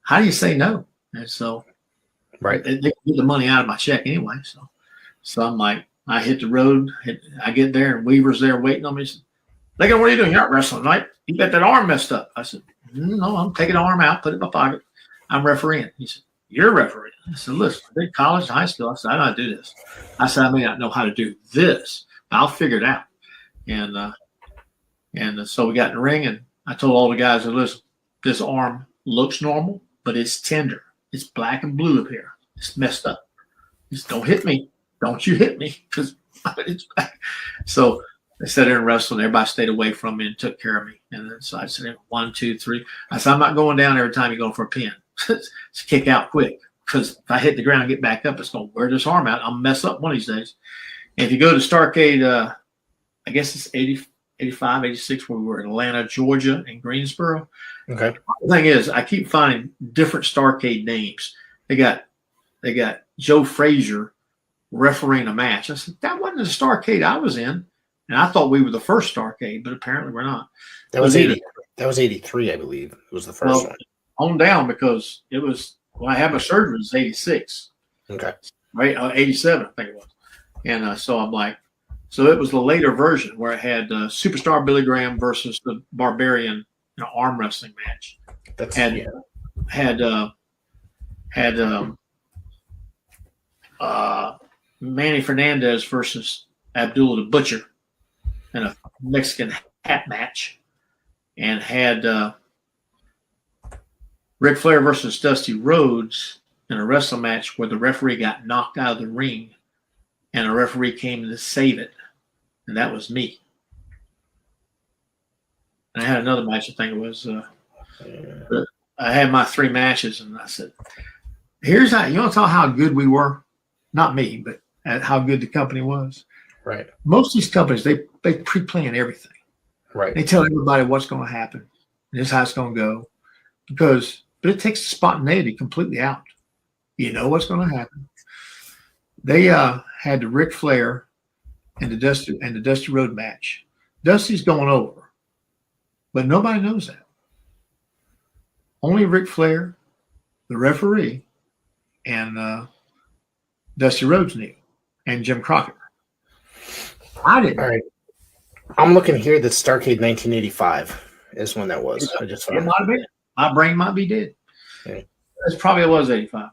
"How do you say no?" And so they get the money out of my check anyway. So I'm like, I hit the road. I get there, and Weaver's there waiting on me. He said, "Ligon, what are you doing? You're not wrestling tonight. You got that arm messed up." I said, "No, I'm taking the arm out, put it in my pocket. I'm refereeing." He said, "You're refereeing?" I said, "Listen, I did college and high school." I said, "I know how to do this." I said, "I may not know how to do this, but I'll figure it out." And And so we got in the ring, and I told all the guys, listen, this arm looks normal, but it's tender. It's black and blue up here. It's messed up. Just don't hit me. Don't you hit me, because it's black. So they sat there and wrestled. Everybody stayed away from me and took care of me. And then so I said, 1, 2, 3. I said, I'm not going down every time you go for a pin. Just kick out quick, because if I hit the ground and get back up, it's going to wear this arm out. I'll mess up one of these days. And if you go to Starrcade, I guess it's 80, 85, 86, where we were in Atlanta, Georgia, and Greensboro. Okay. The thing is, I keep finding different Starrcade names. They got Joe Frazier refereeing a match. I said, that wasn't the Starrcade I was in. And I thought we were the first Starrcade, but apparently we're not. That was 80. That was 83, I believe. It was the first one. On down, because it was when I had my surgery, it was 86. Okay. Right? 87, I think it was. And so I'm like, so it was the later version where it had Superstar Billy Graham versus the Barbarian, arm wrestling match. That's had Manny Fernandez versus Abdullah the Butcher in a Mexican hat match, and had Ric Flair versus Dusty Rhodes in a wrestling match where the referee got knocked out of the ring and a referee came to save it, and that was me. And I had another match, I think it was I had my 3 matches, and I said, here's how, you want to tell how good we were? Not me, but at how good the company was. Right. Most of these companies, they pre-plan everything. Right. They tell everybody what's going to happen. And this is how it's going to go. But it takes the spontaneity completely out. You know what's going to happen. They had the Ric Flair and the Dusty Rhodes match. Dusty's going over, but nobody knows that. Only Ric Flair, the referee, and Dusty Rhodes knew, and Jim Crockett. I didn't. All right. I'm looking here that Starrcade 1985 is when that was. I just found it might have been. My brain might be dead. Yeah. It probably was 85.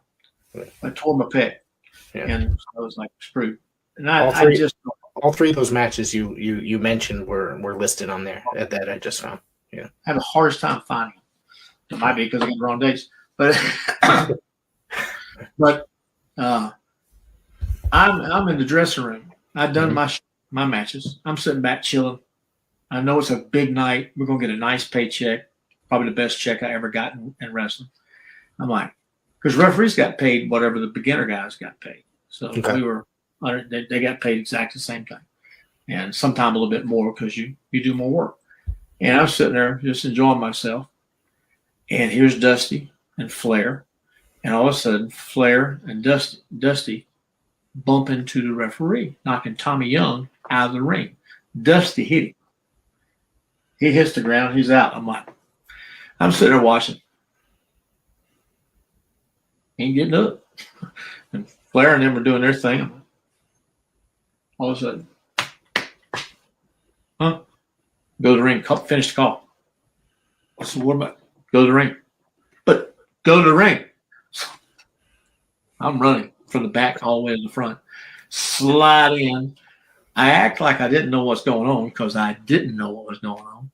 Yeah. I tore my pec, and I was like screwed. And all 3 of those matches you mentioned were listed on there. At that I just found. Yeah. I have the hardest time finding them. It might be because I get the wrong dates, but I'm in the dressing room. I've done my matches. I'm sitting back chilling. I know it's a big night. We're gonna get a nice paycheck, probably the best check I ever got in wrestling. I'm like, because referees got paid whatever the beginner guys got paid. So we were, they got paid exactly the same thing, and sometimes a little bit more because you do more work. And I'm sitting there just enjoying myself. And here's Dusty and Flair, and all of a sudden Flair and Dusty bump into the referee, knocking Tommy Young out of the ring. Dusty hit him. He hits the ground. He's out. I'm sitting there watching. He ain't getting up. And Flair and them are doing their thing. All of a sudden, go to the ring. Finish the call. I said, what about? Go to the ring. But go to the ring. I'm running from the back all the way to the front. Slide in. I act like I didn't know what's going on because I didn't know what was going on.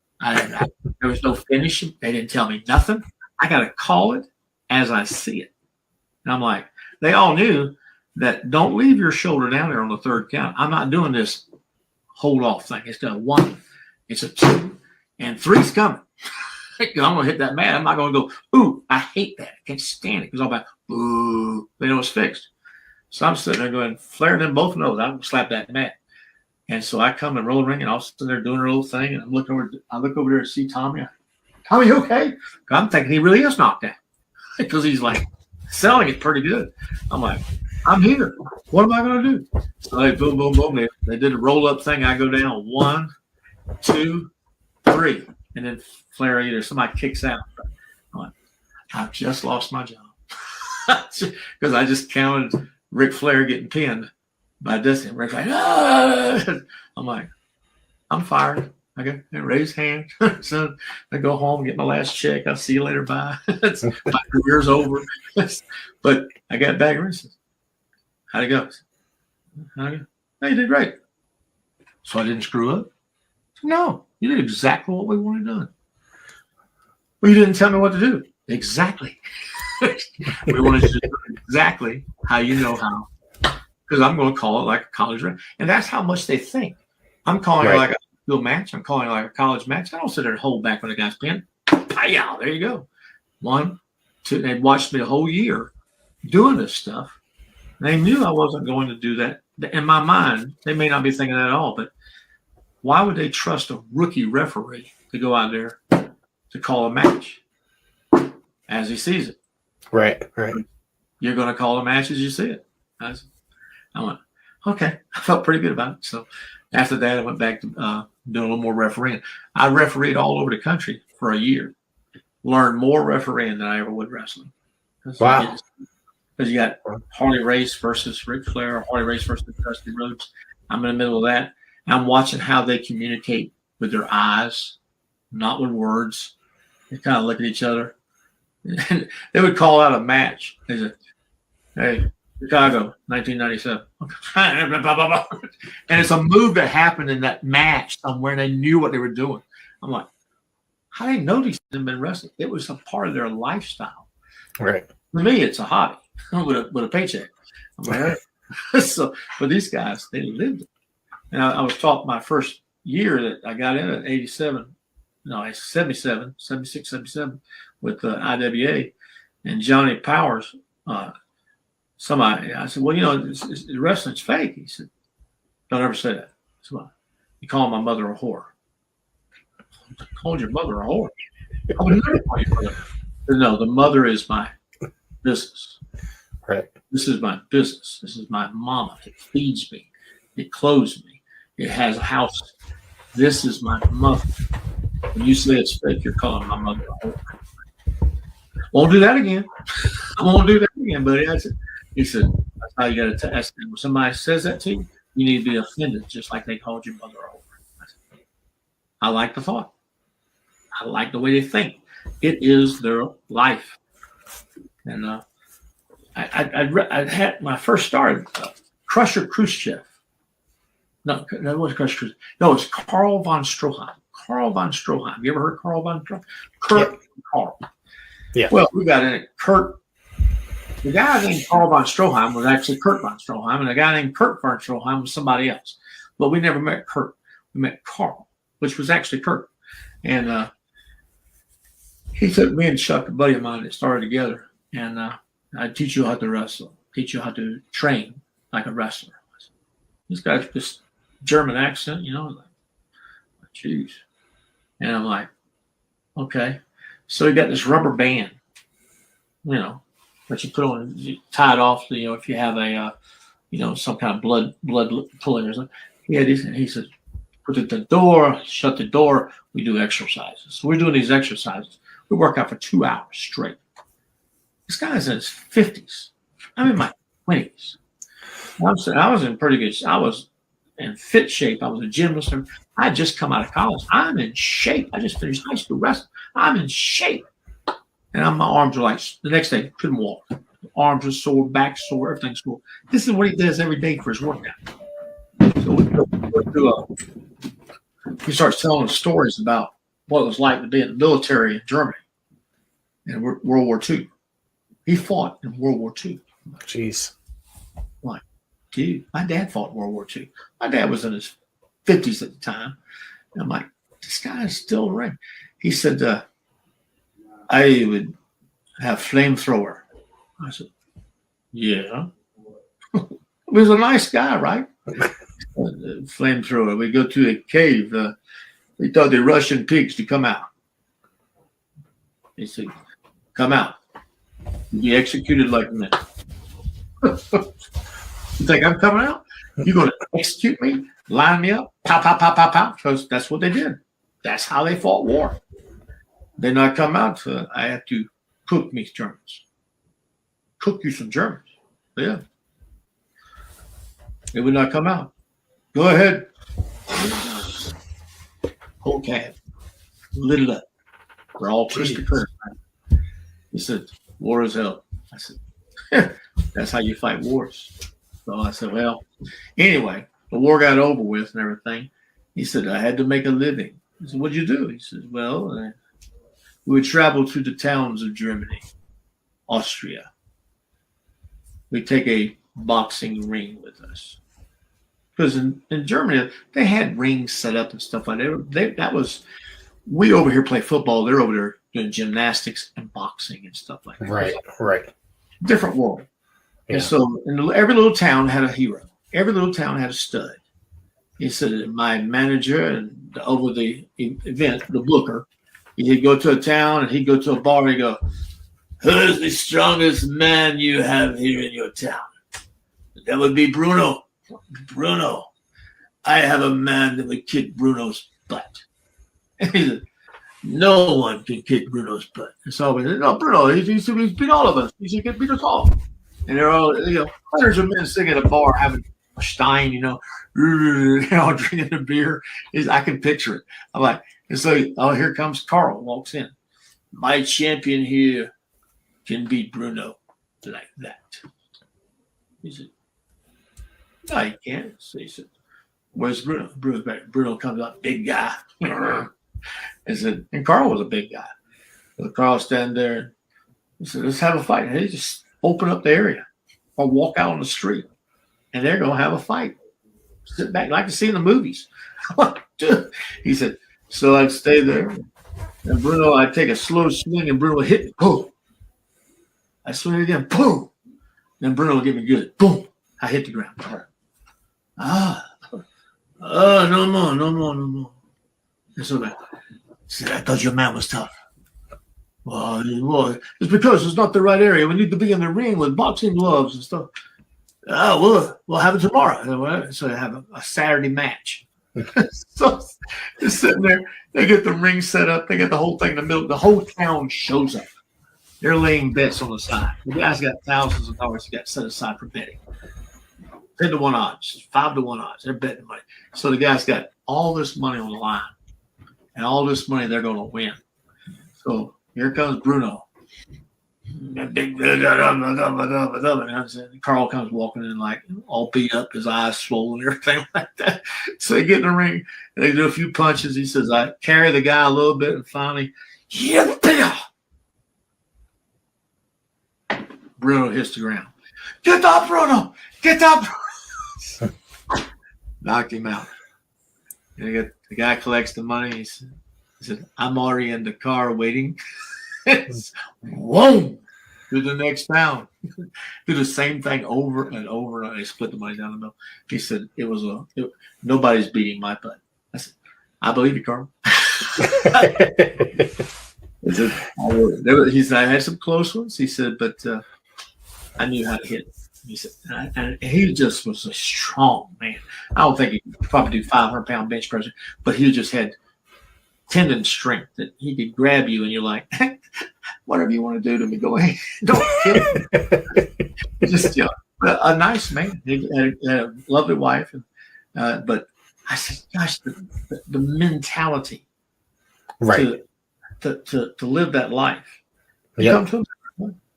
There was no finishing. They didn't tell me nothing. I got to call it as I see it. And I'm like, they all knew that don't leave your shoulder down there on the 3rd count. I'm not doing this hold off thing. It's a 1, it's a 2, and 3's coming. Because I'm going to hit that mat. I'm not going to go, ooh, I hate that. I can't stand it. Because I'm like, ooh, they know it's fixed. So I'm sitting there going, Flair and them both know that I'm going to slap that mat. And so I come and roll the ring, and I'm sitting there doing a little thing, and I look over there to see Tommy. Tommy, you okay? I'm thinking he really is knocked out. Because he's like selling it pretty good. I'm like, I'm here. What am I going to do? So they boom, boom, boom. They did a roll-up thing. I go down 1, 2, 3. And then Flair either somebody kicks out. I'm like, I've just lost my job. Because I just counted Ric Flair getting pinned by Dusty. Ric Flair, I'm like, I'm fired. I got to raise hand. So I go home, get my last check. I'll see you later. Bye. My career's over. But I got back and said, how'd it go? Hey, you did great. So I didn't screw up? No. You did exactly what we wanted done. Well, you didn't tell me what to do. Exactly. We wanted you to do exactly how you know how. Because I'm going to call it like a college match. And that's how much they think. I'm calling it like a field match. I'm calling it like a college match. I don't sit there and hold back when the guy's pinned. Yeah, there you go. 1, 2. They watched me the whole year doing this stuff. They knew I wasn't going to do that. In my mind, they may not be thinking that at all, but why would they trust a rookie referee to go out there to call a match as he sees it? Right. You're going to call a match as you see it. I went, okay. I felt pretty good about it. So after that, I went back to doing a little more refereeing. I refereed all over the country for a year. Learned more refereeing than I ever would wrestling. Wow. Because you got Harley Race versus Ric Flair, Harley Race versus Dusty Rhodes. I'm in the middle of that. I'm watching how they communicate with their eyes, not with words. They kind of look at each other. And they would call out a match. They said, hey, Chicago, 1997. And it's a move that happened in that match somewhere, and they knew what they were doing. I'm like, how do they know these things have been wrestling? It was a part of their lifestyle. Right. For me, it's a hobby with a paycheck. I'm like, so, but these guys, they lived it. And I was taught my first year that I got in at 76, 77 with IWA and Johnny Powers. Somebody, I said, well, wrestling's fake. He said, don't ever say that. So you call my mother a whore. I called your mother a whore. I would never call your mother. No, the mother is my business. Right. This is my business. This is my mama. It feeds me. It clothes me. It has a house. This is my mother. When you say it's fake, you're calling my mother a whore. Won't do that again. I won't do that again, buddy. He said, that's how you got to test it. When somebody says that to you, you need to be offended, just like they called your mother a whore. I like the thought. I like the way they think. It is their life. And I had my first start, Crusher Khrushchev. No, that wasn't Crusher Khrushchev. No, it's Karl von Stroheim. Karl von Stroheim. You ever heard Karl von Stroheim? Kurt and Karl. Yeah. Well, we got in it. Kurt. The guy named Karl von Stroheim was actually Kurt von Stroheim, and the guy named Kurt von Stroheim was somebody else. But we never met Kurt. We met Karl, which was actually Kurt. And he took me and Chuck, a buddy of mine that started together, and I teach you how to wrestle, teach you how to train like a wrestler. This guy's just German accent, like, jeez. And I'm like, okay. So he got this rubber band, that you put on, you tie it off, if you have a, some kind of blood pulling or something. He had this, and he said, put it at the door, shut the door. We do exercises. So we're doing these exercises. We work out for 2 hours straight. This guy's in his 50s. I'm in my 20s. I was in pretty good. I was in fit shape. I was a gymnast. I had just come out of college. I'm in shape. I just finished high school wrestling. I'm in shape. And my arms were like, the next day, couldn't walk. Arms were sore, back sore, everything's sore. This is what he does every day for his workout. So he starts telling us stories about what it was like to be in the military in Germany in World War II. He fought in World War II. Jeez. Like, dude, my dad fought in World War II. My dad was in his 50s at the time. And I'm like, this guy is still around. He said, I would have flamethrower. I said, yeah. He was a nice guy, right? Flamethrower. We go to a cave. We told the Russian pigs to come out. He said, come out. You'll be executed like men. You think I'm coming out? You're going to execute me? Line me up? Pow, pow, pow, pow, pow. Because that's what they did. That's how they fought war. They not come out. I have to cook me Germans. Cook you some Germans. Yeah. They would not come out. Go ahead. Whole cab. Lit it up. We're all twisted current. He said, war is hell. I said, that's how you fight wars. So I said, well, anyway, the war got over with and everything. He said, I had to make a living. I said, what'd you do? He says, well, we would travel to the towns of Germany, Austria. We take a boxing ring with us. Because in Germany, they had rings set up and stuff like that. We over here play football. They're over there doing gymnastics and boxing and stuff like that. Right. Different world. Yeah. And so every little town had a hero. Every little town had a stud. He said, my manager and over the event, the booker, he'd go to a town and he'd go to a bar and he'd go, who's the strongest man you have here in your town? That would be Bruno. Bruno. I have a man that would kick Bruno's butt. And he said, no one can kick Bruno's butt. And so we said, no, Bruno, he's beat all of us. He can beat us all. And they're all, hundreds of men sitting at a bar having a stein, drinking a beer. I can picture it. I'm like, and so, here comes Carl, walks in. My champion here can beat Bruno like that. He said, no, he can't. So he said, where's Bruno? Bruno's back. Bruno comes out, big guy. And Carl was a big guy. So Carl standing there. He said, let's have a fight. And they just open up the area or walk out on the street. And they're going to have a fight. Sit back like you see in the movies. He said, so I'd stay there. And Bruno, I'd take a slow swing and Bruno would hit me. Boom. I swing again. Boom. Then Bruno would get me good. Boom. I hit the ground. No more. And so I said, I thought your man was tough. Well, it's because it's not the right area. We need to be in the ring with boxing gloves and stuff. We'll have it tomorrow. So I have a Saturday match. So just sitting there, they get the ring set up. They get the whole thing in the middle. The whole town shows up. They're laying bets on the side. The guy's got thousands of dollars he got set aside for betting. 10-1 odds, 5-1 odds. They're betting money. So the guy's got all this money on the line. And all this money they're going to win. So here comes Bruno. And Carl comes walking in like all beat up, his eyes swollen, everything like that. So they get in the ring and they do a few punches. He says, I carry the guy a little bit and finally, Bruno hits the ground. Get up, Bruno! Get up! Knocked him out. And the guy collects the money. He said, I'm already in the car waiting. Whoa! To the next town. Do the same thing over and over. And they split the money down the middle. He said, nobody's beating my butt. I said, I believe you, Carl. He said, I had some close ones. He said, but I knew how to hit. He said, and he just was a strong man. I don't think he could probably do 500-pound bench press, but he just had tendon strength that he could grab you and you're like, whatever you want to do to me, go ahead. Don't kill me. Just a nice man. He had a lovely wife. But I said, gosh, the mentality to live that life. Yep.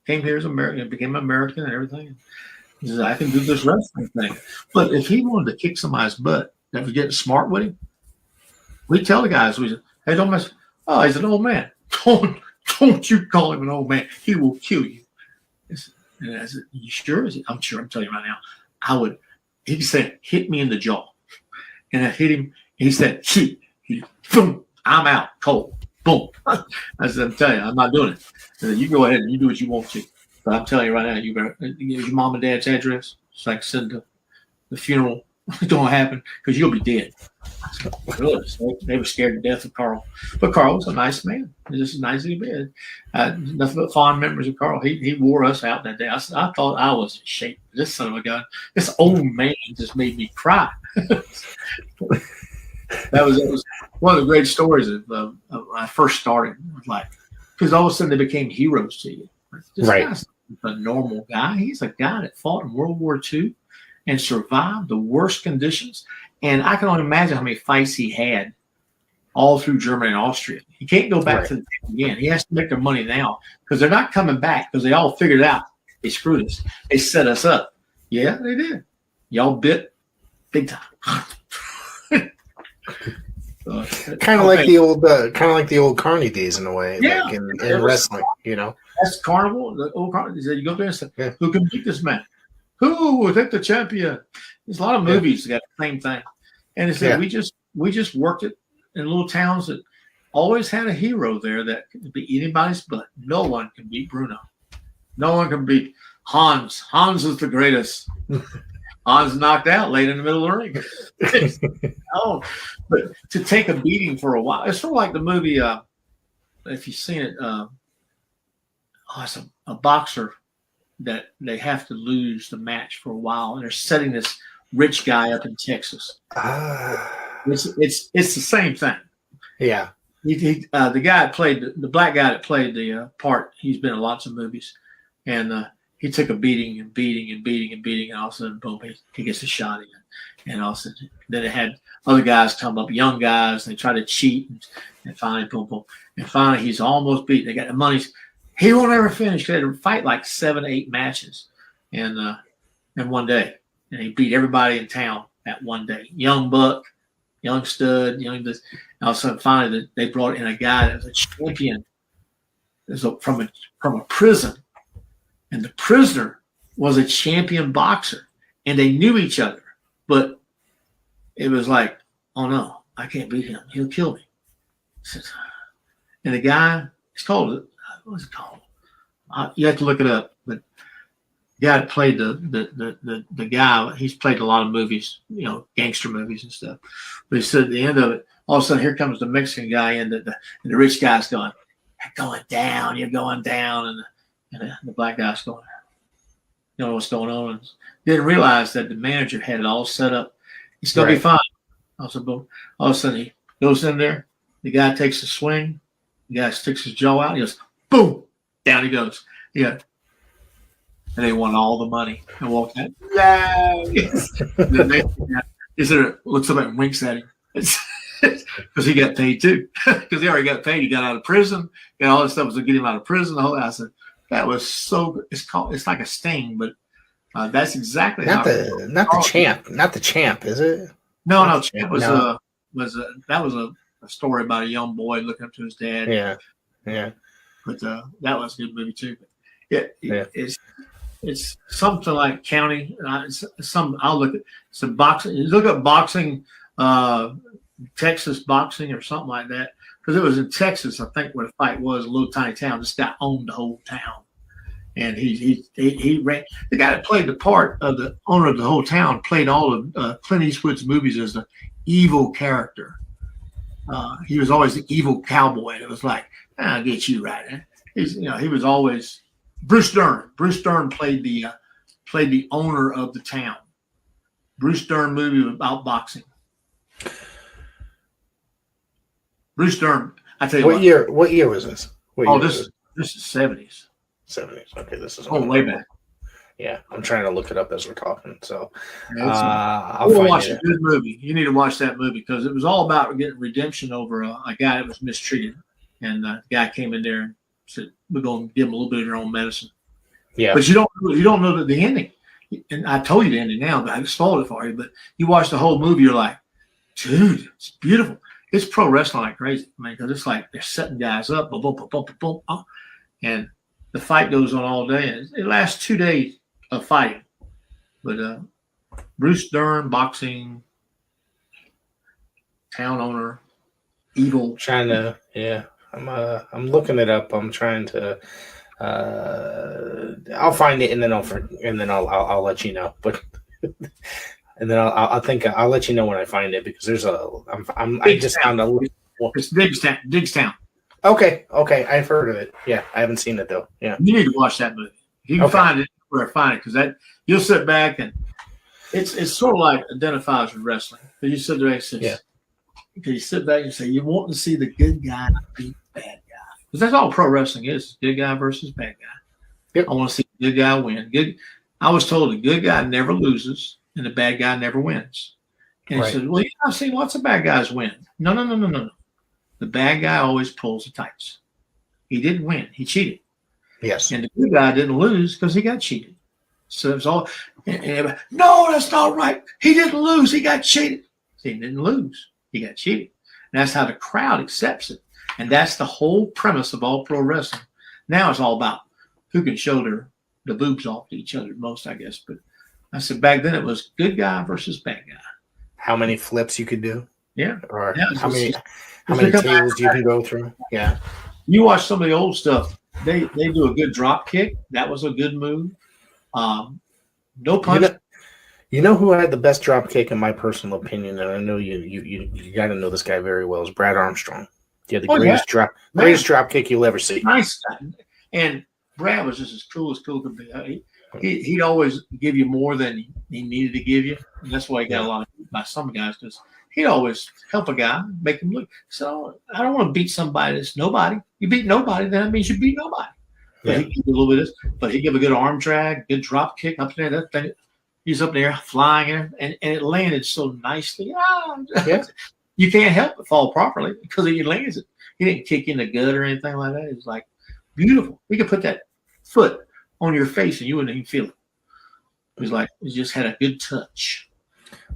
Came here as American, became American and everything. He says, I can do this wrestling thing. But if he wanted to kick somebody's butt that was getting smart with him, we tell the guys, we said, hey, don't mess. Oh, he's an old man. Don't you call him an old man. He will kill you. And I said, you sure? I'm sure. I'm telling you right now. He said, hit me in the jaw. And I hit him. He said, boom, I'm out cold. Boom. I said, I'm telling you, I'm not doing it. I said, you go ahead and you do what you want to. But I'm telling you right now, you better give your mom and dad's address so I can send the funeral. Don't happen because you'll be dead. Really? So they were scared to death of Carl. But Carl was a nice man. He was just nice as he was. Nothing but fond memories of Carl. He wore us out that day. I thought I was in shape. This son of a gun, this old man just made me cry. That was one of the great stories of when I first started. Because all of a sudden they became heroes to you. This guy's a normal guy. He's a guy that fought in World War II and survived the worst conditions. And I can only imagine how many fights he had all through Germany and Austria. He can't go back to the team again. He has to make their money now because they're not coming back because they all figured out they screwed us. They set us up. Yeah, they did. Y'all bit big time. Kind of like the old Carney days in a way, Yeah, like in wrestling, you know. that's Carnival. The old Carnival. He said, you go there and say, Yeah. who can beat this man? Who will take the champion? There's a lot of movies that got the same thing. And it said we just worked it in little towns that always had a hero there that could beat anybody's butt. No one can beat Bruno. No one can beat Hans. Hans is the greatest. Hans knocked out late in the middle of the ring. Oh, but to take a beating for a while, it's sort of like the movie. If you've seen it, it's a boxer that they have to lose the match for a while, and they're setting this rich guy up in Texas. It's the same thing. Yeah. The guy that played the black guy that played the part. He's been in lots of movies, and he took a beating, and all of a sudden, boom, he gets a shot in, and all of a sudden, then it had other guys come up, young guys, and they try to cheat, and finally, boom, boom, and finally, he's almost beat. They got the money. He won't ever finish. They had to fight like 7, 8 matches, and one day, and he beat everybody in town that one day. Young buck, young stud, young this. And all of a sudden, finally, they brought in a guy that was a champion, from a prison. And the prisoner was a champion boxer, and they knew each other. But it was like, oh no, I can't beat him. He'll kill me. And the guy, it's called, what's it called? You have to look it up. But the guy that played the guy, he's played a lot of movies, gangster movies and stuff. But he said at the end of it, all of a sudden here comes the Mexican guy, and the rich guy's going, you're going down, and the black guy's going, what's going on? And didn't realize that the manager had it all set up. It's going to be fine. Also, boom. All of a sudden, he goes in there. The guy takes a swing. The guy sticks his jaw out. He goes, boom. Down he goes. Yeah. And they won all the money and walked out. Yay! The next guy looks up and winks at him. Because he got paid too. Because he already got paid. He got out of prison. Got all this stuff was to get him out of prison. The whole I said, that was so good. It's like a sting, but that's exactly not the champ, is it? No, Champ was a story about a young boy looking up to his dad. Yeah. But that was a good movie too. But it's something like county. I'll look at some boxing. You look at boxing, Texas boxing or something like that. Because it was in Texas, I think, where the fight was, a little tiny town. This guy owned the whole town, and he ran. The guy that played the part of the owner of the whole town played all of Clint Eastwood's movies as the evil character. He was always the evil cowboy, and it was like, I'll get you right. He was always Bruce Dern. Bruce Dern played the owner of the town. Bruce Dern movie about boxing. Bruce Dern. I tell you what year was this? This is 70s. 70s. Okay, this is way back. Yeah, I'm trying to look it up as we're talking. So I'll watch a good movie. You need to watch that movie because it was all about getting redemption over a guy that was mistreated, and the guy came in there and said, "We're going to give him a little bit of your own medicine." Yeah, but you don't know the ending. And I told you the ending now, but I spoiled it for you. But you watch the whole movie, you're like, dude, it's beautiful. It's pro wrestling like crazy, man, because it's like they're setting guys up, boom, boom, boom, boom, boom, boom, and the fight goes on all day. And it lasts 2 days of fighting. But Bruce Dern, boxing, town owner, evil. I'm looking it up. I'm trying to. I'll find it and then I'll let you know. But. And then I'll let you know when I find it because there's I just found a little. It's Digstown. Okay, I've heard of it. Yeah, I haven't seen it though. Yeah, you need to watch that movie. If you can find it, because that you'll sit back and it's sort of like identifies with wrestling. Because you sit there and say, because you sit back and say you want to see the good guy beat the bad guy because that's all pro wrestling is: good guy versus bad guy. Yep. I want to see the good guy win. I was told the good guy never loses. And the bad guy never wins. And he said, well, I've seen lots of bad guys win. No. The bad guy always pulls the tights. He didn't win. He cheated. Yes. And the good guy didn't lose because he got cheated. So it was all, no, that's not right. He didn't lose. He got cheated. He didn't lose. He got cheated. And that's how the crowd accepts it. And that's the whole premise of all pro wrestling. Now it's all about who can show the boobs off to each other most, I guess. But I said back then it was good guy versus bad guy. How many flips you could do? Yeah. Or yeah, how many tables you can go through? Yeah. You watch some of the old stuff. They do a good drop kick. That was a good move. No punch. You know who had the best drop kick in my personal opinion, and I know you got to know this guy very well, is Brad Armstrong. He had the greatest drop kick you'll ever see. Nice. And Brad was just as cool could be. He'd always give you more than he needed to give you. And that's why he got a lot by some guys, because he'd always help a guy, make him look. So I don't want to beat somebody that's nobody. You beat nobody, then that means you beat nobody. But he give a little bit of this, but he give a good arm drag, good drop kick up there. That thing, he's up there flying and it landed so nicely. You can't help but fall properly because he lands it. He didn't kick in the gut or anything like that. It was like beautiful. You could put that foot on your face and you wouldn't even feel it. It was like he just had a good touch.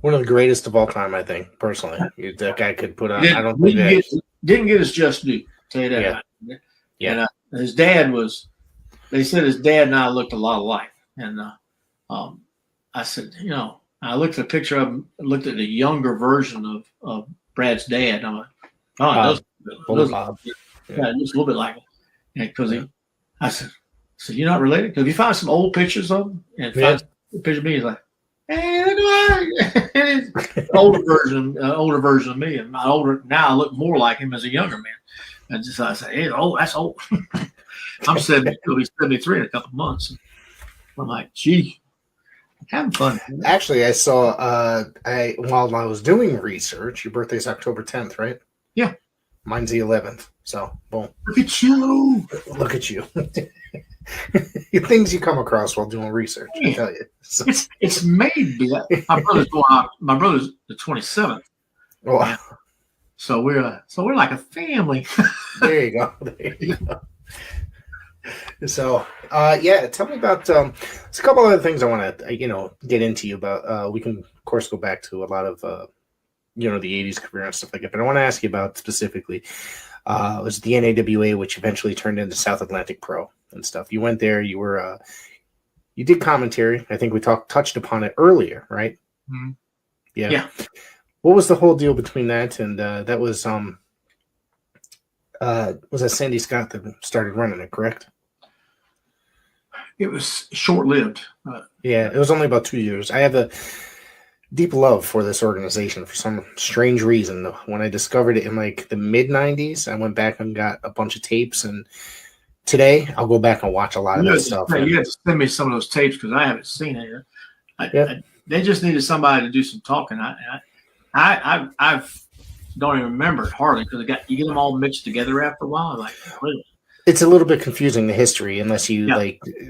One of the greatest of all time, I think, personally. That guy could put on. Didn't get his just due. Tell you that. Yeah. And his dad was. They said his dad and I looked a lot alike. And I said, I looked at a picture of him, looked at the younger version of Brad's dad. And I'm like, just a little bit like him. Because I said, you're not related? Because if you find some old pictures of him and find a picture of me, he's like, hey, look at that. older version of me. And now I look more like him as a younger man. And I said, hey, that's old. I'm 72. He'll be 73 in a couple of months. I'm like, gee, having fun. Actually, I saw while I was doing research, your birthday's October 10th, right? Yeah. Mine's the 11th. So, boom. Look at you. Look at you. Things you come across while doing research, I tell you. So. It's made my brother's going out. My brother's the 27th. Oh, wow. So we're like a family. There you go. So, tell me about there's a couple other things I want to get into you about. We can of course go back to a lot of the 80s career and stuff like that, but I want to ask you about specifically was the NAWA, which eventually turned into South Atlantic Pro and stuff. You went there. You were you did commentary. I think we touched upon it earlier, right? Mm-hmm. Yeah. What was the whole deal between that and that was that Sandy Scott that started running it, correct? It was short-lived. It was only about 2 years. I have a deep love for this organization for some strange reason. When I discovered it in like the mid-90s, I went back and got a bunch of tapes, and today I'll go back and watch a lot of that stuff. You have to send me some of those tapes because I haven't seen it. They just needed somebody to do some talking. I don't even remember it hardly because you get them all mixed together after a while. Like, really? It's a little bit confusing, the history, unless you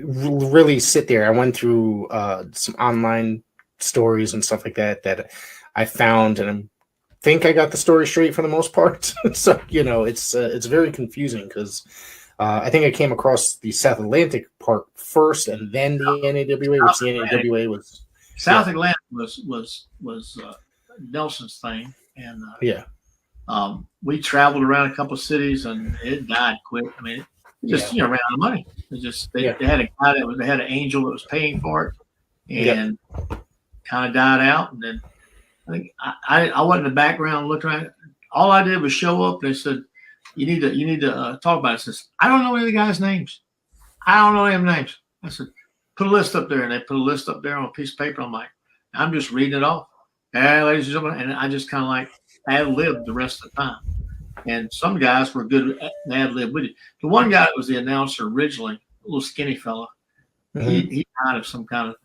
really sit there. I went through some online stories and stuff like that I found, and I think I got the story straight for the most part. So it's very confusing because I think I came across the South Atlantic part first, and then the NAWA, which the NAWA was South Atlantic was Nelson's thing, and we traveled around a couple of cities, and it died quick. I mean, ran out of money. It just they had a guy they had an angel that was paying for it, and kind of died out. And then I think I went in the background looking around. All I did was show up. They said, "You need to talk about it." I says, "I don't know any of the guys' names. I don't know any of them names." I said, "Put a list up there," and they put a list up there on a piece of paper. I'm like, I'm just reading it off. Hey, ladies and gentlemen, and I just kind of like ad-libbed the rest of the time. And some guys were good at ad-lib with it. The one guy that was the announcer originally, a little skinny fella, he died of some kind of,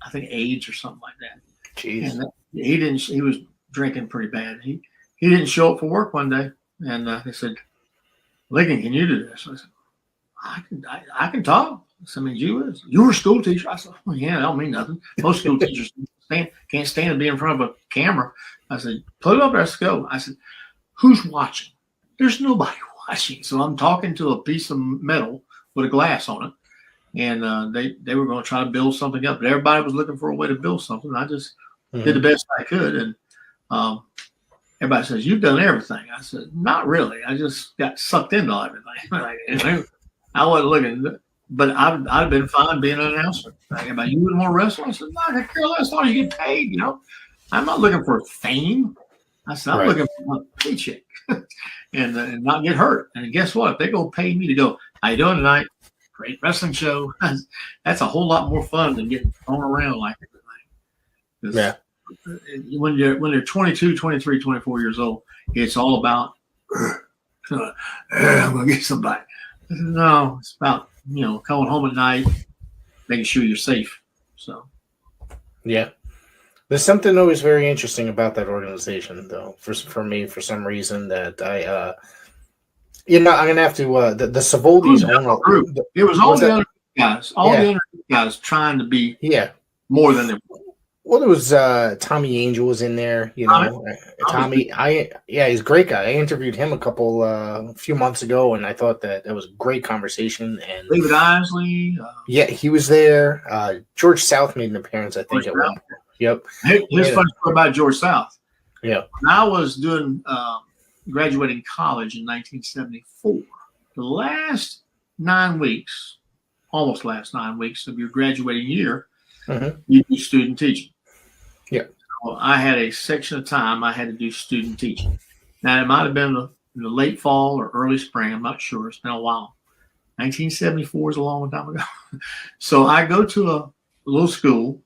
I think, AIDS or something like that. Jeez. And he was drinking pretty bad. He didn't show up for work one day, and they said, "Ligon, can you do this?" I said, I can talk. I mean, you were a school teacher. I said, "Well, yeah, that don't mean nothing. Most school teachers can't stand to be in front of a camera." I said, "Put it up, let's go." I said, "Who's watching?" There's nobody watching. So I'm talking to a piece of metal with a glass on it. And they were going to try to build something up. But everybody was looking for a way to build something. I just did the best I could. And everybody says, you've done everything. I said, not really. I just got sucked into everything. I wasn't looking, but I'd have been fine being an announcer. Everybody, you wouldn't want to wrestle? I said, no, I could care less as long as you get paid, I'm not looking for fame. I said, I'm looking for a paycheck and not get hurt. And guess what? If they're going to pay me to go, how you doing tonight? Great wrestling show. That's a whole lot more fun than getting thrown around like everything. Yeah. When they're 22, 23, 24 years old, it's all about, I'm going to get somebody. No, it's about, coming home at night, making sure you're safe. So, yeah. There's something always very interesting about that organization, though, for me, for some reason, that I'm going to have to, the Savoldis. It was all the other guys, the other guys trying to be more than they were. Well, there was Tommy Angel was in there, Tommy. He's a great guy. I interviewed him a few months ago, and I thought that was a great conversation. And David Isley. He was there. George South made an appearance, I think, at one point. Yep. Here's a funny story about George South. Yeah. When I was doing graduating college in 1974, the last 9 weeks, almost last 9 weeks of your graduating year, you do student teaching. Yeah. So I had a section of time I had to do student teaching. Now, it might have been in the late fall or early spring. I'm not sure. It's been a while. 1974 is a long time ago. So I go to a little school.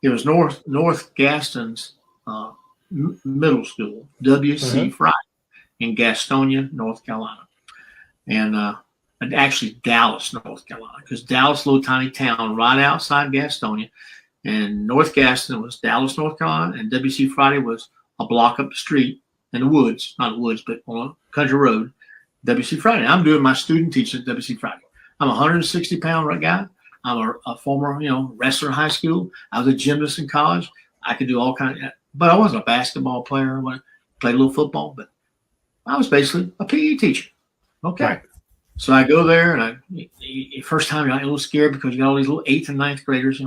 It was North Gaston's middle school, W.C. Friday, in Gastonia, North Carolina. And actually Dallas, North Carolina, because Dallas, little tiny town right outside Gastonia, and North Gaston was Dallas, North Carolina, and W.C. Friday was a block up the street in the woods, not the woods, but on a country road, W.C. Friday. I'm doing my student teaching at W.C. Friday. I'm a 160-pound guy. I'm a former, wrestler in high school. I was a gymnast in college. I could do all kinds of, but I wasn't a basketball player. I played a little football, but I was basically a PE teacher. Okay. Right. So I go there, and first time you're a little scared because you got all these little 8th and 9th graders,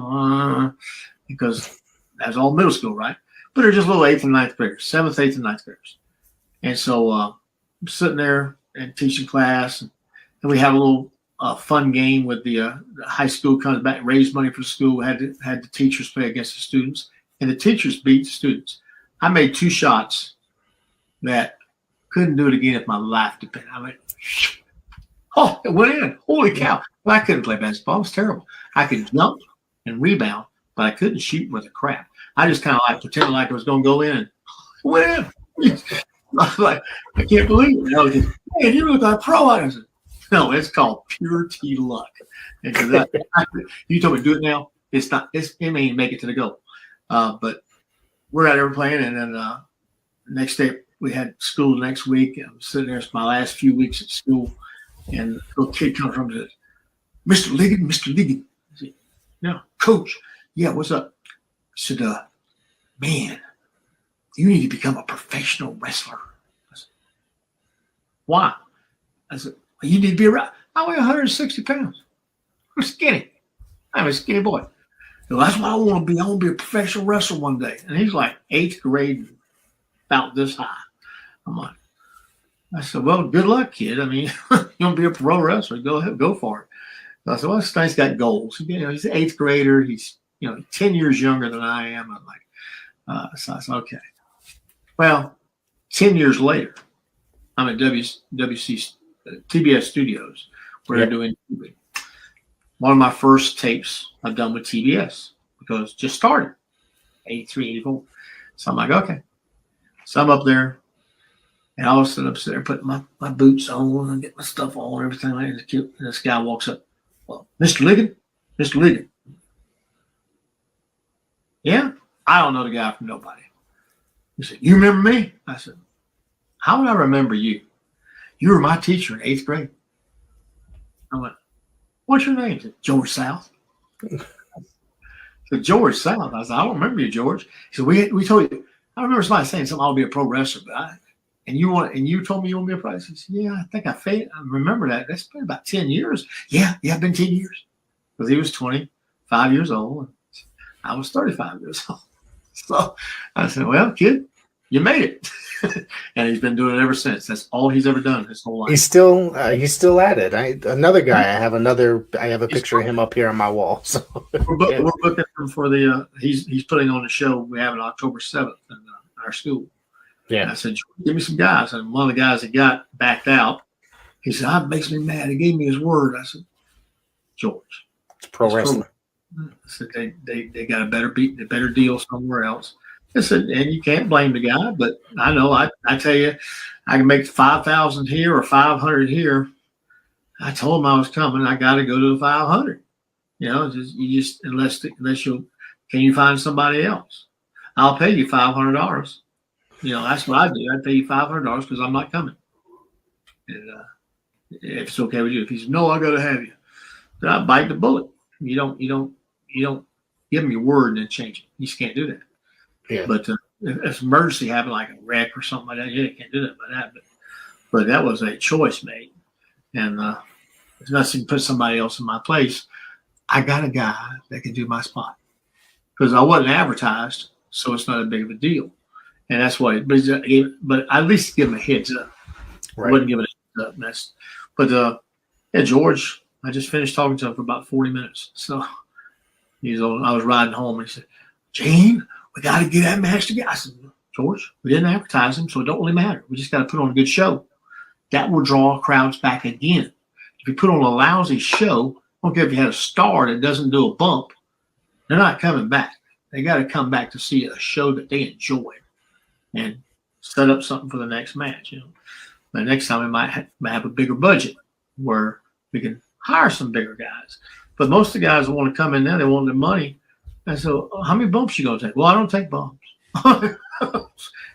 because that's all middle school, right? But they're just little 8th and 9th graders, 7th, 8th, and 9th graders. And so I'm sitting there and teaching class, and we have a little fun game with the high school comes back, raise money for the school, had the teachers play against the students, and the teachers beat the students. I made 2 shots that couldn't do it again if my life depended. I went, oh, it went in. Holy cow. Well, I couldn't play basketball. It was terrible. I could jump and rebound, but I couldn't shoot with a crap. I just kind of pretended like I was going to go in, and it went in. I was like, I can't believe it. I was just, man, you look like a pro. I said, no, it's called pure T luck. Because you told me to do it now. It may even make it to the goal. But we're out there playing, and then next day we had school the next week. I'm sitting there. It's my last few weeks at school, and a little kid comes from and says, Mr. Ligon. I said, yeah, Coach. Yeah, what's up? I said, man, you need to become a professional wrestler. I said, why? I said, you need to be around. I weigh 160 pounds. I'm skinny. I'm a skinny boy. So that's what I want to be. I want to be a professional wrestler one day. And he's like 8th grade, about this high. I'm like, I said, well, good luck, kid. I mean, you want to be a pro wrestler? Go ahead, go for it. So I said, well, this guy's got goals. He's an 8th grader. He's 10 years younger than I am. I'm like, so I said, okay. Well, 10 years later, I'm at WC TBS Studios where they're doing TV. One of my first tapes I've done with TBS because just started 83, 84. So I'm like, okay. So I'm up there, and all of a sudden I'm sitting there putting my boots on and get my stuff on and everything like that. And this guy walks up. Well, Mr. Ligon. Yeah? I don't know the guy from nobody. He said, you remember me? I said, how would I remember you? You were my teacher in 8th grade. I went, what's your name? He said, George South. So George South. I said, I don't remember you, George. He said, we told you. I remember somebody saying something, I'll be a pro wrestler, but you told me you want to be a pro wrestler. I said, yeah, I think I remember that. That's been about 10 years. Yeah, it's been 10 years. Because he was 25 years old, and I was 35 years old. So I said, well, kid, you made it. And he's been doing it ever since. That's all he's ever done his whole life. He's still at it. Another guy. I have a picture of him up here on my wall. So we're booking him for the. He's putting on a show we have on October 7th in our school. Yeah. And I said, give me some guys. And one of the guys that got backed out, he said, that makes me mad. He gave me his word. I said, George, it's pro wrestling. I said they got a better deal somewhere else. I said, and you can't blame the guy, but I know I tell you, I can make 5,000 here or 500 here. I told him I was coming. I got to go to the 500. You know, unless can you find somebody else? I'll pay you $500. You know, that's what I do. I pay you $500 because I'm not coming. And if it's okay with you, if he says no, I got to have you, then I bite the bullet. You don't give him your word and then change it. You just can't do that. Yeah. But if an emergency happened, like a wreck or something like that, yeah, you can't do that by that. But that was a choice made. And there's nothing to put somebody else in my place. I got a guy that can do my spot. Because I wasn't advertised, so it's not a big of a deal. And that's why, but I at least give him a heads up. Right. I wouldn't give it a heads up. But yeah, George, I just finished talking to him for about 40 minutes. So I was riding home and he said, Gene, we got to get that match together. I said, George, we didn't advertise him, so it don't really matter. We just got to put on a good show. That will draw crowds back again. If you put on a lousy show, I don't care if you had a star that doesn't do a bump, they're not coming back. They got to come back to see a show that they enjoy and set up something for the next match. You know, the next time we might have a bigger budget where we can hire some bigger guys. But most of the guys that want to come in there, they want their money. And so, how many bumps you gonna take? Well, I don't take bumps.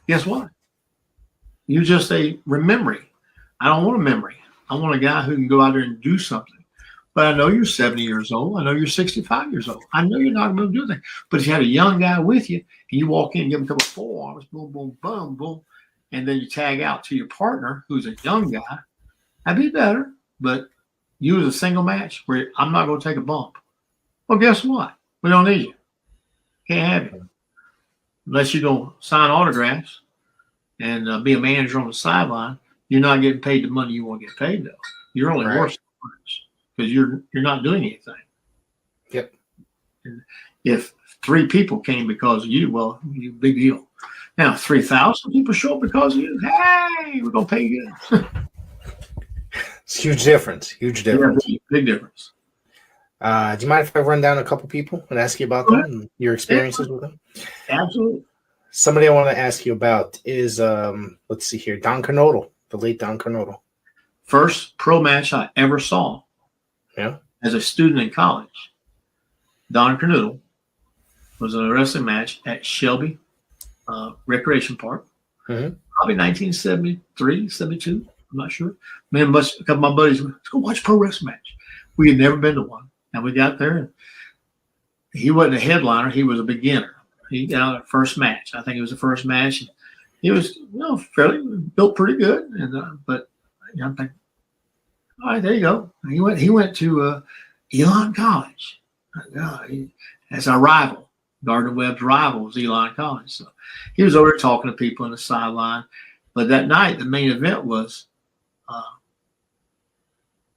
Guess what? You're just a memory. I don't want a memory. I want a guy who can go out there and do something. But I know you're 70 years old. I know you're 65 years old. I know you're not going to do anything. But if you had a young guy with you, and you walk in and give him a couple of forearms, boom, boom, boom, boom, and then you tag out to your partner, who's a young guy, that'd be better. But you as a single match where I'm not going to take a bump. Well, guess what? We don't need you. Can't have you. Unless you're going to sign autographs and be a manager on the sideline, you're not getting paid the money you want to get paid, though. You're only worth because you're not doing anything. Yep. And if 3 people came because of you, well, you big deal. Now, 3,000 people show up because of you. Hey, we're going to pay you. It's a huge difference. Huge difference. Yeah, big difference. Do you mind if I run down a couple people and ask you about them and your experiences with them? Absolutely. Somebody I want to ask you about is, let's see here, Don Kernodle, the late Don Kernodle. First pro match I ever saw as a student in college. Don Kernodle was in a wrestling match at Shelby Recreation Park, probably 1973, 72. I'm not sure. Me and a couple of my buddies went, let's go watch a pro wrestling match. We had never been to one. And we got there, and he wasn't a headliner. He was a beginner. He got out at first match. I think it was the first match. And he was, fairly built pretty good. And but I'm thinking, all right, there you go. And he went to Elon College. As our rival. Gardner Webb's rival was Elon College. So he was over there talking to people on the sideline. But that night, the main event was,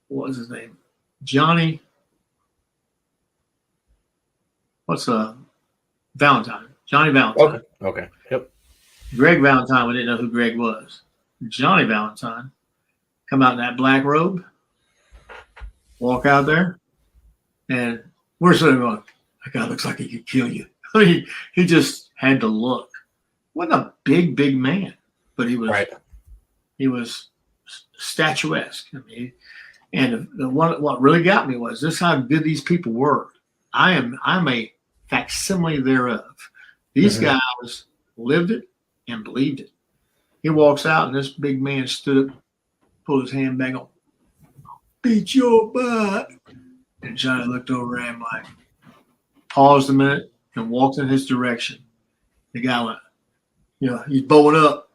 what was his name? Johnny. What's Valentine? Johnny Valentine. Okay. Yep. Greg Valentine, we didn't know who Greg was. Johnny Valentine come out in that black robe, walk out there, and we're sitting going, that guy looks like he could kill you. I mean, he just had to look. Wasn't a big man, but he was he was statuesque. I mean, and what really got me was this: how good these people were. I'm a facsimile thereof. These guys lived it and believed it. He walks out, and this big man stood up, pulled his hand back on, beat your butt. And Johnny looked over at him like, paused a minute, and walked in his direction. The guy went, he's bowing up.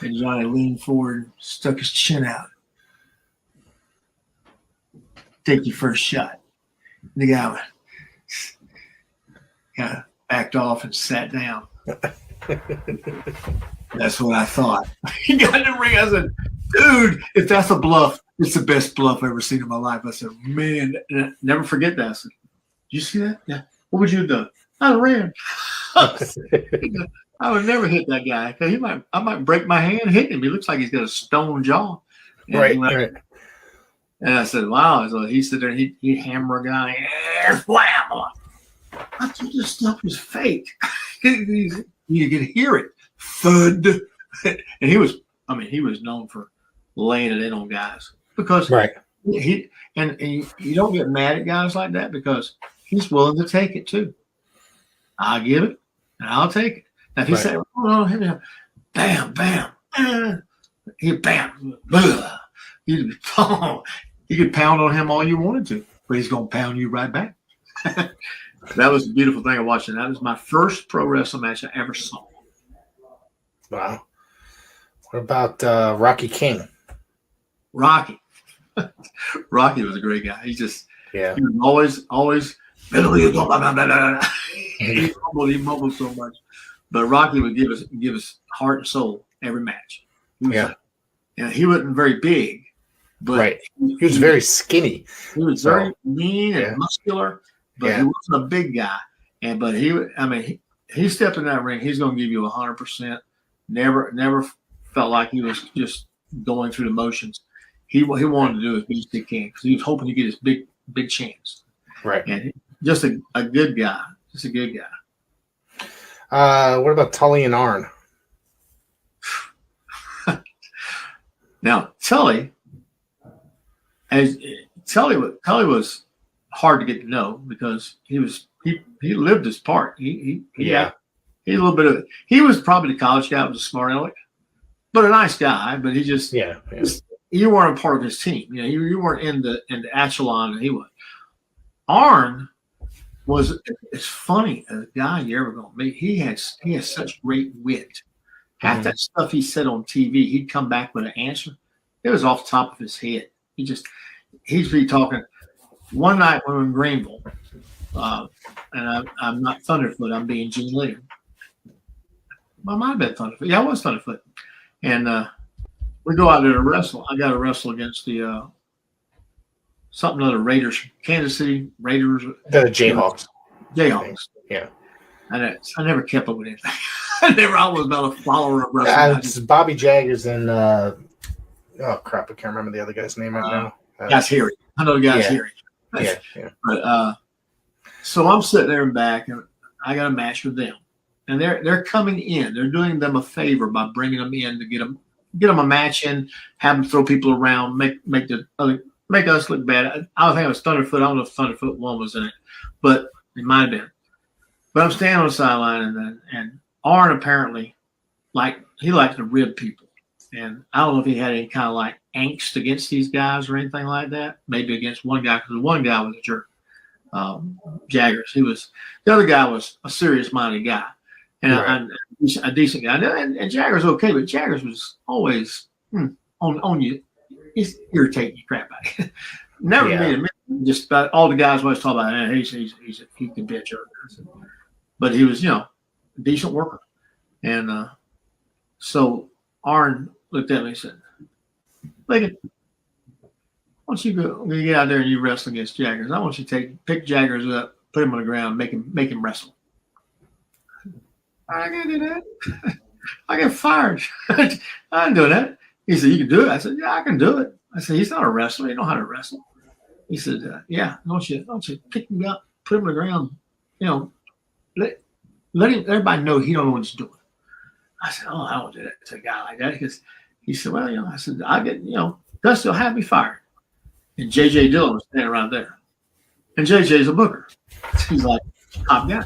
And Johnny leaned forward and stuck his chin out. Take your first shot. And the guy went, kind of backed off and sat down. That's what I thought. He got in the ring. I said, dude, if that's a bluff, it's the best bluff I've ever seen in my life. I said, man, never forget that. I said, did you see that? Yeah. What would you have done? I ran. I would never hit that guy because I might break my hand hitting him. He looks like he's got a stone jaw. And right. And I said, wow. So he stood there and he'd hammer a guy. Wham! I thought this stuff was fake. You could hear it. Thud. And he was known for laying it in on guys because you don't get mad at guys like that because he's willing to take it too. I'll give it and I'll take it. Now if he said, oh, bam, bam, he bam, blah. You could pound on him all you wanted to, but he's gonna pound you right back. That was the beautiful thing of watching. That was my first pro wrestling match I ever saw. Wow. What about Rocky King? Rocky. Rocky was a great guy. He was always he mumbled so much. But Rocky would give us heart and soul every match. He wasn't very big, but he was very skinny. He was very mean and muscular, but he wasn't a big guy. But he stepped in that ring, he's gonna give you 100%. Never felt like he was just going through the motions. He wanted to do as best he can because he was hoping to get his big chance. Right. And just a good guy. Just a good guy. What about Tully and Arn? Now Tully was hard to get to know because he lived his part. He a little bit of he was probably the college guy, was a smart aleck, but a nice guy. But he just you weren't a part of his team. You weren't in the echelon that he was. Arn was as funny as a guy you're ever gonna meet. He has such great wit. Half that stuff he said on TV, he'd come back with an answer. It was off the top of his head. He'd be talking. One night we were in Greenville, and I'm not Thunderfoot. I'm being Gene Ligon. I might have been Thunderfoot. Yeah, I was Thunderfoot. And we go out there to wrestle. I got to wrestle against the something other Raiders, Kansas City Raiders. The Jayhawks. Jayhawks. Yeah. I never kept up with anything. I was about a follower of wrestling. It's Bobby Jaggers and oh crap, I can't remember the other guy's name right now. Guy's Harry. I know the guy's Harry. Yeah. But so I'm sitting there in back, and I got a match with them, and they're coming in. They're doing them a favor by bringing them in to get them a match in, have them throw people around, make us look bad. I think it was Thunderfoot. I don't know if Thunderfoot 1 was in it, but it might have been. But I'm standing on the sideline, and Arn apparently he likes to rib people, and I don't know if he had any kind of like angst against these guys or anything like that. Maybe against one guy because the one guy was a jerk. Jaggers. The other guy was a serious-minded guy and a decent guy. And Jaggers okay, but Jaggers was always on you. He's irritating the crap out of you. Never made him. Just about all the guys always talk about. He can be a jerk. But he was, a decent worker. And so Arn looked at me and said, Ligon, why don't you get out there and you wrestle against Jaggers? I want you to pick Jaggers up, put him on the ground, make him wrestle. I can't do that. I get fired. I ain't doing that. He said, you can do it. I said, yeah, I can do it. I said, he's not a wrestler. He know how to wrestle. He said, yeah, don't you pick him up, put him on the ground, let everybody know he don't know what he's doing. I said, oh, I don't do that to a guy like that. Because he said, well, I said, I get, Dusty will have me fired. And J.J. Dillon was standing right there. And J.J.'s a booker. He's like, top guy.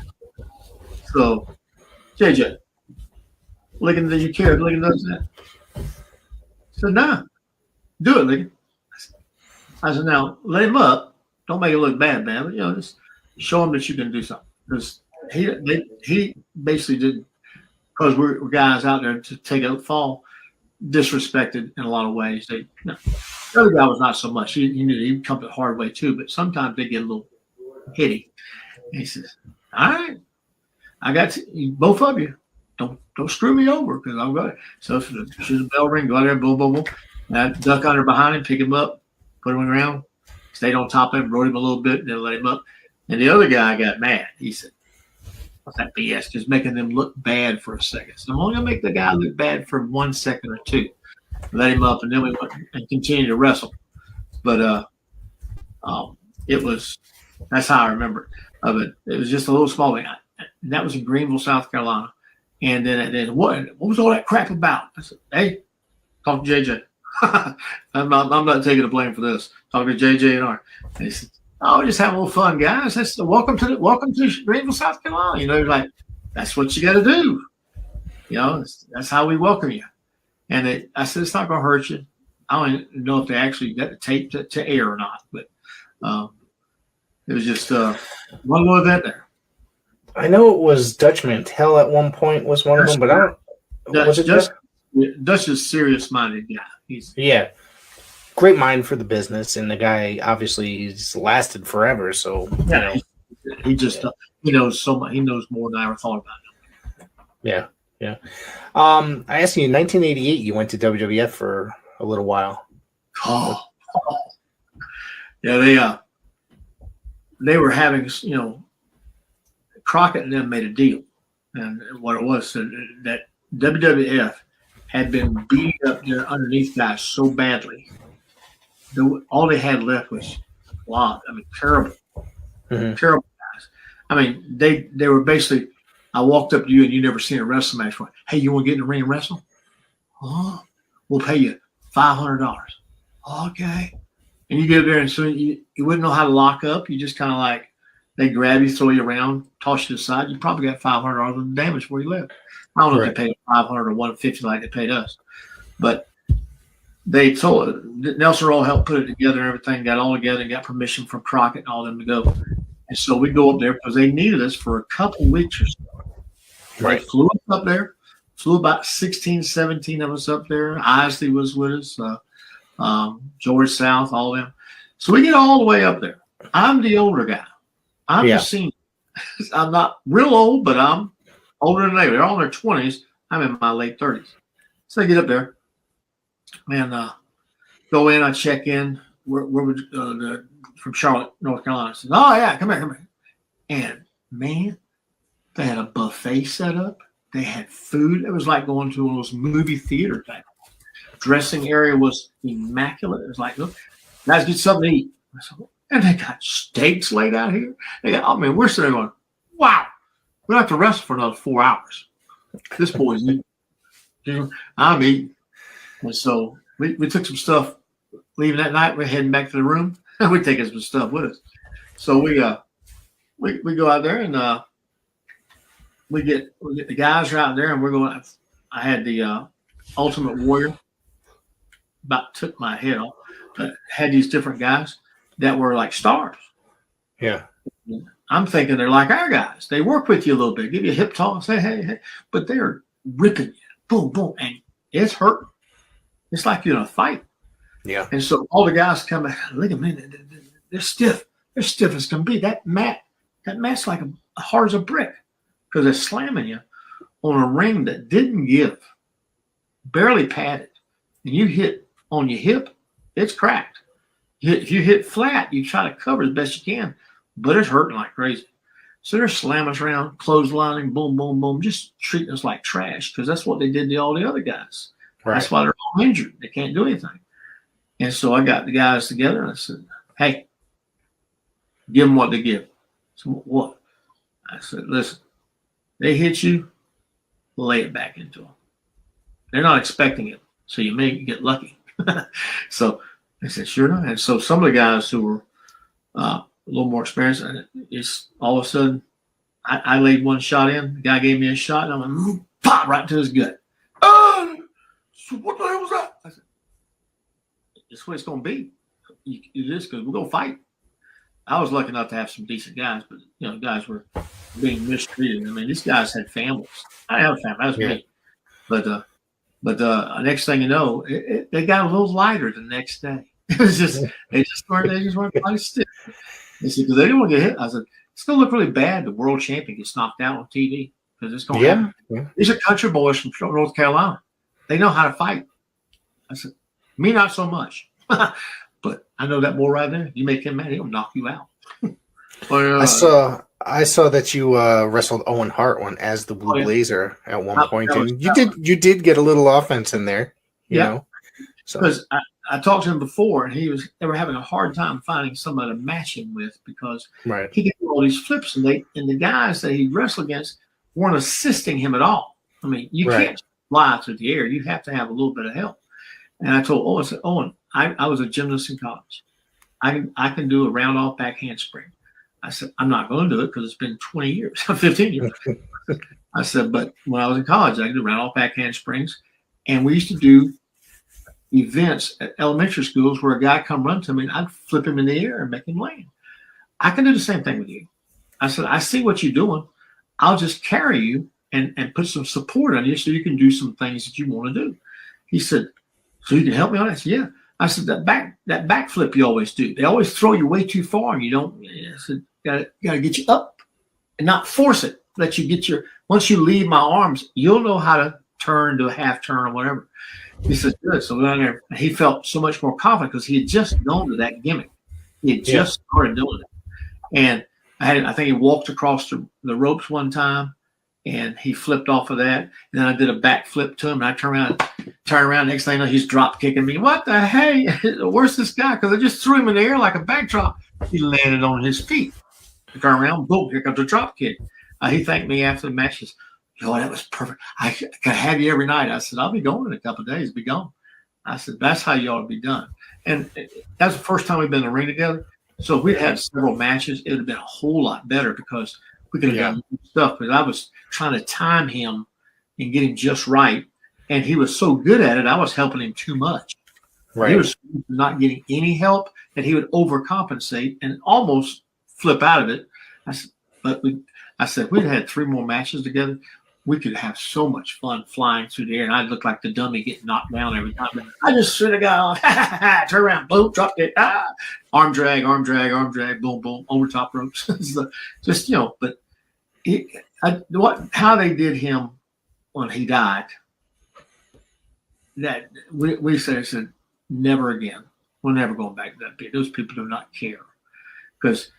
So, J.J., Ligon, did you care if Ligon does that? I said, nah, do it, Ligon. I said, now, let him up. Don't make it look bad, but, just show him that you can do something. Because he basically did, because we're guys out there to take a fall, disrespected in a lot of ways. The other guy was not so much. He knew he'd come the hard way too, but sometimes they get a little hitty. And he says, all right, I got both of you. don't screw me over because I'm going. So if the bell ring, go out there, boom, boom, boom. And I duck under behind him, pick him up, put him on the ground, stayed on top of him, rode him a little bit, and then let him up. And the other guy got mad. He said, what's that BS? Just making them look bad for a second. So I'm only going to make the guy look bad for 1 second or two. Let him up, and then we went and continued to wrestle. But that's how I remember of it. It was just a little small thing. And that was in Greenville, South Carolina. And then what was all that crap about? I said, hey, talk to JJ. I'm not taking the blame for this. Talk to JJ and R. And he said, oh, just have a little fun, guys. I said, welcome to Greenville, South Carolina. You know, like, that's what you got to do. You know, that's how we welcome you. And I said, it's not going to hurt you. I don't even know if they actually got the tape to air or not, but it was just one little event there. I know it was Dutch Mantel at one point was one of them, but I don't. Was it Dutch is a serious-minded guy. Great mind for the business, and the guy obviously he's lasted forever. So yeah, he knows so much. He knows more than I ever thought about him. Yeah. I asked you in 1988. You went to WWF for a little while. Oh. Yeah, they were having, you know, Crockett and them made a deal, and what it was that WWF had been beating up their underneath guys so badly. All they had left was terrible, terrible guys. I mean, they were basically. I walked up to you and you never seen a wrestling match. Hey, you want to get in the ring and wrestle? Oh, we'll pay you $500. Okay. And you get there and so you wouldn't know how to lock up. You just kind of like they grab you, throw you around, toss you aside. You probably got $500 of damage where you live. I don't know if they paid $500 or $150 like they paid us, but they told Nelson Roll helped put it together and everything. Got all together and got permission from Crockett and all them to go. And so we go up there because they needed us for a couple weeks or so. Right. They flew us up there. Flew about 16, 17 of us up there. Isley was with us. George South, all of them. So we get all the way up there. I'm the older guy. I'm the senior. I'm not real old, but I'm older than they. They're all in their 20s. I'm in my late 30s. So I get up there and go in. I check in. We're from Charlotte, North Carolina. I said, oh, yeah, come here. And, man, they had a buffet set up. They had food. It was like going to one of those movie theater type. Dressing area was immaculate. It was like, look, guys, get something to eat. I said, and they got steaks laid out here. We're sitting there going, wow, we don't have to wrestle for another 4 hours. This boy's eating. I'm eating. And so we took some stuff. Leaving that night, we're heading back to the room. We're taking some stuff with us. So we go out there and we get the guys are out there and we're going. I had the Ultimate Warrior. About took my head off. But had these different guys that were like stars. Yeah. I'm thinking they're like our guys. They work with you a little bit, give you a hip toss, say hey, but they're ripping you, boom, boom, and it's hurting. It's like you're in a fight. Yeah. And so all the guys come back, look at me, they're stiff. They're stiff as can be. That mat's like a hard as a brick because they're slamming you on a ring that didn't give, barely padded. And you hit on your hip, it's cracked. If you hit flat, you try to cover as best you can, but it's hurting like crazy. So they're slamming us around, clotheslining, boom, boom, boom, just treating us like trash because that's what they did to all the other guys. Right. That's why they're all injured. They can't do anything. And so I got the guys together and I said, hey, give them what they give. So what? I said, listen, they hit you, lay it back into them. They're not expecting it, so you may get lucky. So I said, sure enough. And so some of the guys who were a little more experienced, and it's all of a sudden, I laid one shot in. The guy gave me a shot, and I went, pop, right to his gut. Oh, so what the hell was that? I said, it's what it's going to be. It is because we're going to fight. I was lucky enough to have some decent guys, but, guys were being mistreated. I mean, these guys had families. I have a family. That was me. But next thing you know, they got a little lighter the next day. It was just they just weren't quite stiff. They said because they didn't want to get hit. I said it's gonna look really bad. The world champion gets knocked out on TV. because it's going to happen. Yeah. These are country boys from North Carolina. They know how to fight. I said, me not so much. But I know that boy right there. You make him mad, he'll knock you out. But, I saw that you wrestled Owen Hart as the Blue Blazer at one point, and you did get a little offense in there. You know, because I talked to him before, and they were having a hard time finding somebody to match him with because he could do all these flips, and the guys that he wrestled against weren't assisting him at all. I mean, you can't fly through the air; you have to have a little bit of help. And I told Owen, I said, Owen, I was a gymnast in college. I can do a round off back handspring. I said, I'm not going to do it because it's been 20 years, 15 years. I said, but when I was in college, I could do round off back handsprings. And we used to do events at elementary schools where a guy come run to me and I'd flip him in the air and make him land. I can do the same thing with you. I said, I see what you're doing. I'll just carry you and put some support on you so you can do some things that you want to do. He said, so you can help me on that? I said, yeah. I said, that backflip you always do. They always throw you way too far and you don't. I said, gotta get you up and not force it. Let you get once you leave my arms, you'll know how to turn to a half turn or whatever. He said, good. So he felt so much more confident because he had just gone to that gimmick. He had just started doing it. And I think he walked across the ropes one time and he flipped off of that. And then I did a backflip to him and I turned around. Next thing I know, he's drop kicking me. What the hey? Where's this guy? Because I just threw him in the air like a backdrop. He landed on his feet. I turned around, boom, here comes the drop kick. He thanked me after the match. He said, yo, that was perfect. I can have you every night. I said, I'll be going in a couple of days. Be gone. I said, that's how you ought to be done. And that's the first time we've been in the ring together. So if we'd had several matches, it would have been a whole lot better because we could have done stuff. But I was trying to time him and get him just right. And he was so good at it, I was helping him too much. He was not getting any help, and he would overcompensate and almost flip out of it. I said, we'd had 3 more matches together. We could have so much fun flying through the air, and I'd look like the dummy getting knocked down every time. I just should have got on, turn around, boom, drop it, arm drag, boom, boom, over top ropes. Just, but how they did him when he died, that we said, never again. We're never going back to that pit. Those people do not care. Because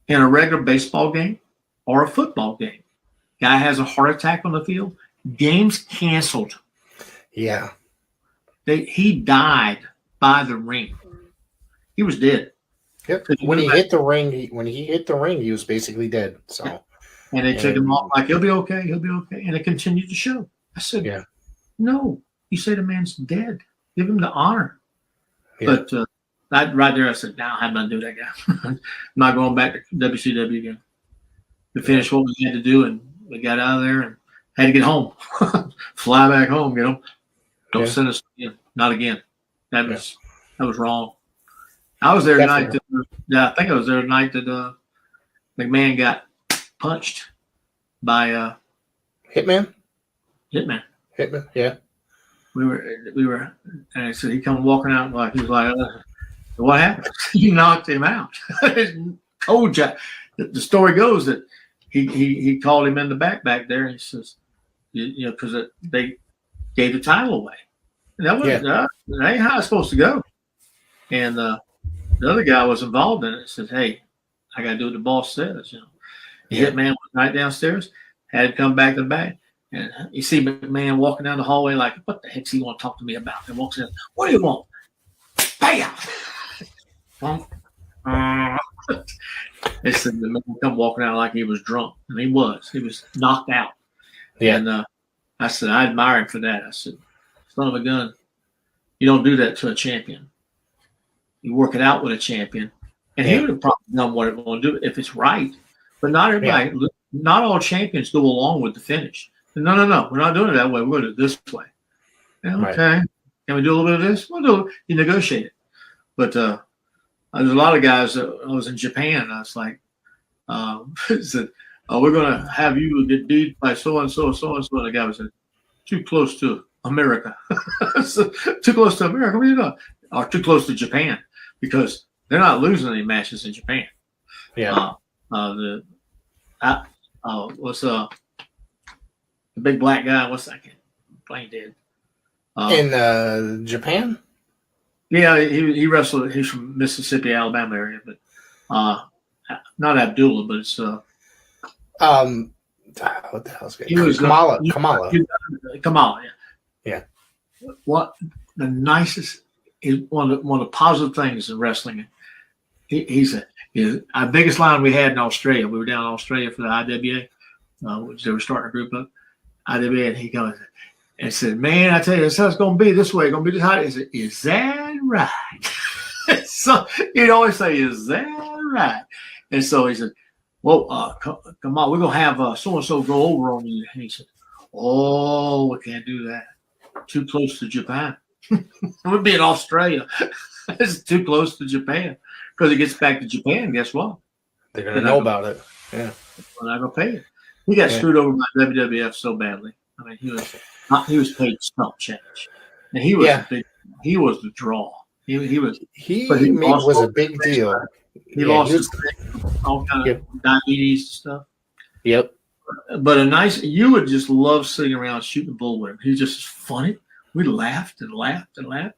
in a regular baseball game or a football game, guy has a heart attack on the field, game's canceled. Yeah. He died by the ring. He was dead. Yep. When he hit the ring, he was basically dead. So and they took him off like he'll be okay, and it continued to show. I said, no, you say the man's dead. Give him the honor. Yeah. But right there, I said, no, I'm not doing that guy. I'm not going back to WCW again. We finished what we had to do, and we got out of there and had to get home. Fly back home, Don't send us again. Not again. That was wrong. I was there tonight. I think I was there tonight that McMahon got punched by Hitman. Hitman, yeah. We were, and I said he come walking out like he was like, what happened? You knocked him out. Cold Jack. The story goes that he called him in the back there, and he says, because they gave the title away. And that was that ain't how it's supposed to go. And the other guy was involved in it. Said, hey, I got to do what the boss says. The Hitman was right downstairs, had to come back to the back. And you see McMahon walking down the hallway like, what the heck's he want to talk to me about? And walks in, what do you want? Bam! They said the man come walking out like he was drunk. And he was. He was knocked out. Yeah. And I said, I admire him for that. I said, son of a gun, you don't do that to a champion. You work it out with a champion. And he would have probably done what it want to do if it's right. But not everybody, not all champions go along with the finish. No. We're not doing it that way. We're going to do it this way. Okay. Can we do a little bit of this? We'll do it. You negotiate it. But there's a lot of guys. I was in Japan. And I was like, said, we're going to have you get beat by so-and-so. And the guy was too close to America. Too close to America? What are you doing? Or too close to Japan. Because they're not losing any matches in Japan. Yeah. the big black guy. What's that kid? Plain dead. In Japan? Yeah, he wrestled. He's from Mississippi, Alabama area, but not Abdullah, but it's what the hell's it? he was Kamala. Kamala. Yeah. What the nicest is one of the positive things in wrestling. He said our biggest line we had in Australia. We were down in Australia for the IWA, which they were starting a group of IWA, and he goes and said, "Man, I tell you, this is how it's going to be this way. It's going to be this hot." He said, "Is that right?" So he'd always say, "Is that right?" And so he said, "Well, come on, we're going to have so and so go over on you." And he said, "Oh, we can't do that. Too close to Japan. We'll be in Australia. It's too close to Japan." Because it gets back to Japan, guess what? They're going to know about it. Yeah. They're not going to pay it. He got screwed over by WWF so badly. I mean, he was paid stump change. And he was he was the draw. He was a big deal. He lost all kind of diabetes and stuff. Yep. But you would just love sitting around shooting the bull with him. He was just funny. We laughed and laughed and laughed.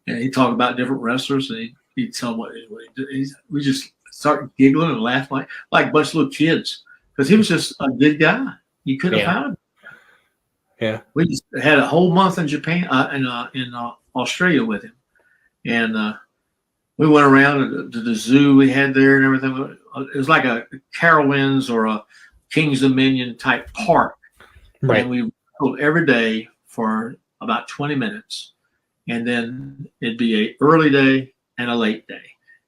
And he'd talk about different wrestlers, and he'd tell what he did. We just started giggling and laughing like a bunch of little kids because he was just a good guy. You couldn't have found him. Yeah. We just had a whole month in Japan, in Australia with him. And we went around to the zoo we had there and everything. It was like a Carowinds or a King's Dominion type park. Right. And we wrestled every day for about 20 minutes. And then it'd be an early day and a late day.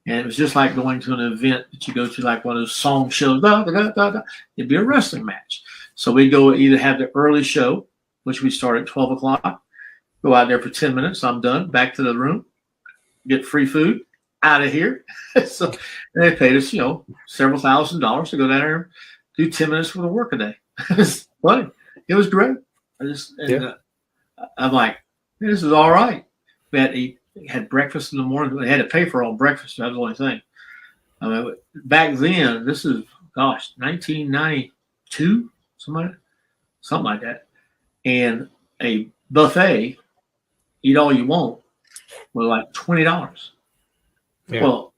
And it was just like going to an event that you go to, like one of those song shows. It'd be a wrestling match. So we'd go either have the early show, which we start at 12 o'clock, go out there for 10 minutes. I'm done. Back to the room, get free food, out of here. So they paid us, several $1,000s to go down there and do 10 minutes for the work a day. It was funny. It was great. I'm like, this is all right. We had breakfast in the morning. They had to pay for all breakfast. That was the only thing. I mean, back then, this is, 1992, something like that. And a buffet, eat all you want, was like $20. Yeah. Well,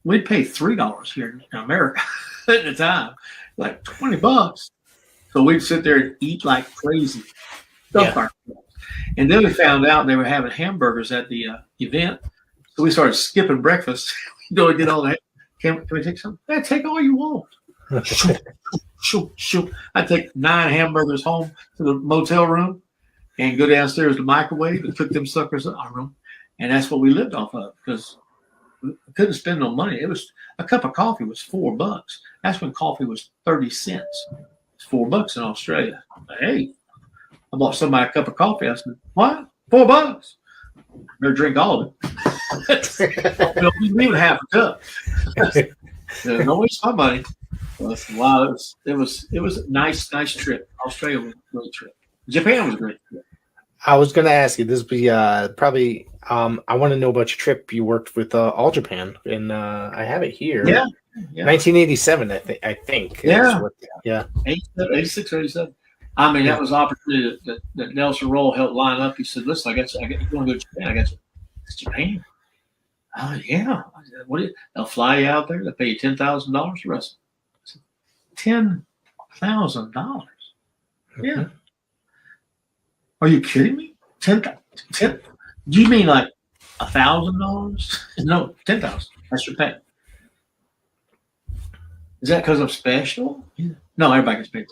we'd pay $3 here in America at the time, like $20. So we'd sit there and eat like crazy. And then we found out they were having hamburgers at the event. So we started skipping breakfast. Go get all that. Can we take some? Yeah, take all you want. Shoot. I take 9 hamburgers home to the motel room and go downstairs to the microwave and cook them suckers in our room. And that's what we lived off of because we couldn't spend no money. It was a cup of coffee was $4. That's when coffee was 30 cents. It's $4 in Australia. But hey, I bought somebody a cup of coffee. I said, "What? $4? Better drink all of it." Don't even half a cup. Don't waste my money. Wow, it was a nice trip. Australia was a great trip. Japan was a great trip. I was going to ask you. This would be probably. I want to know about your trip. You worked with All Japan, and I have it here. Yeah. 1987. I think. Yeah. 86 or 87. I mean, that was an opportunity that Nelson Roll helped line up. He said, "Listen, you want to go to Japan?" I got it's Japan. Oh yeah. I said, they'll fly you out there. They'll pay you $10,000 to wrestle. $10,000. Yeah. Are you kidding me? 10. Do you mean like $1,000? No, 10,000. That's your pay. Is that because I'm special? Yeah. No, everybody gets paid.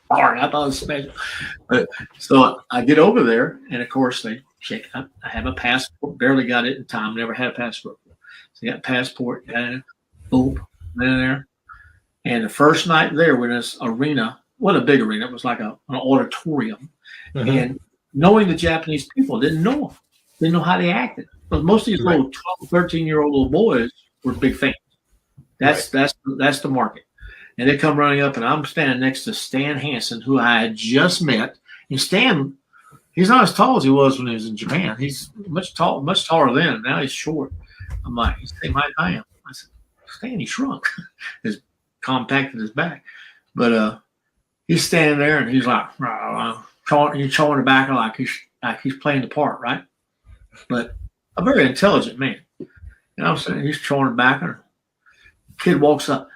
Darn, I thought it was special. But, so I get over there, and of course they check. I have a passport. Barely got it in time. Never had a passport. So I got a passport. Boom, in there. And the first night there, we're in this arena. What a big arena! It was like an auditorium. Mm-hmm. And knowing the Japanese people, didn't know them. Didn't know how they acted. But most of these little 12, 13-year-old little boys were big fans. That's the market. And they come running up, and I'm standing next to Stan Hansen, who I had just met. And Stan, he's not as tall as he was when he was in Japan. He's much taller then. Now he's short. I'm like, he's the same height I am. I said, Stan, he shrunk. He's compacted his back. But he's standing there and he's like, he's showing the back like he's playing the part, right? But a very intelligent man. You know what I'm saying? He's showing the back and the kid walks up.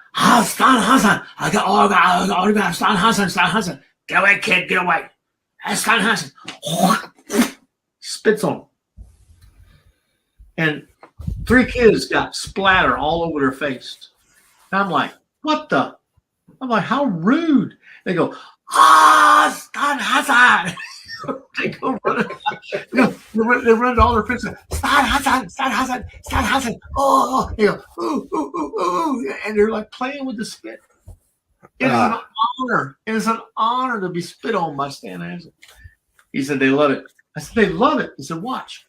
Stan Hansen. I got Stan Hansen. Get away, kid, get away. That's Stan Hansen. Spits on him. And 3 kids got splatter all over their face. And I'm like, what the? I'm like, how rude. They go, Stan Hansen. They go running. They run to all their friends. Stan Hansen. Oh, they go, ooh. And they're like playing with the spit. It is an honor. It is an honor to be spit on by Stan Hansen. He said they love it. I said, they love it. He said, watch.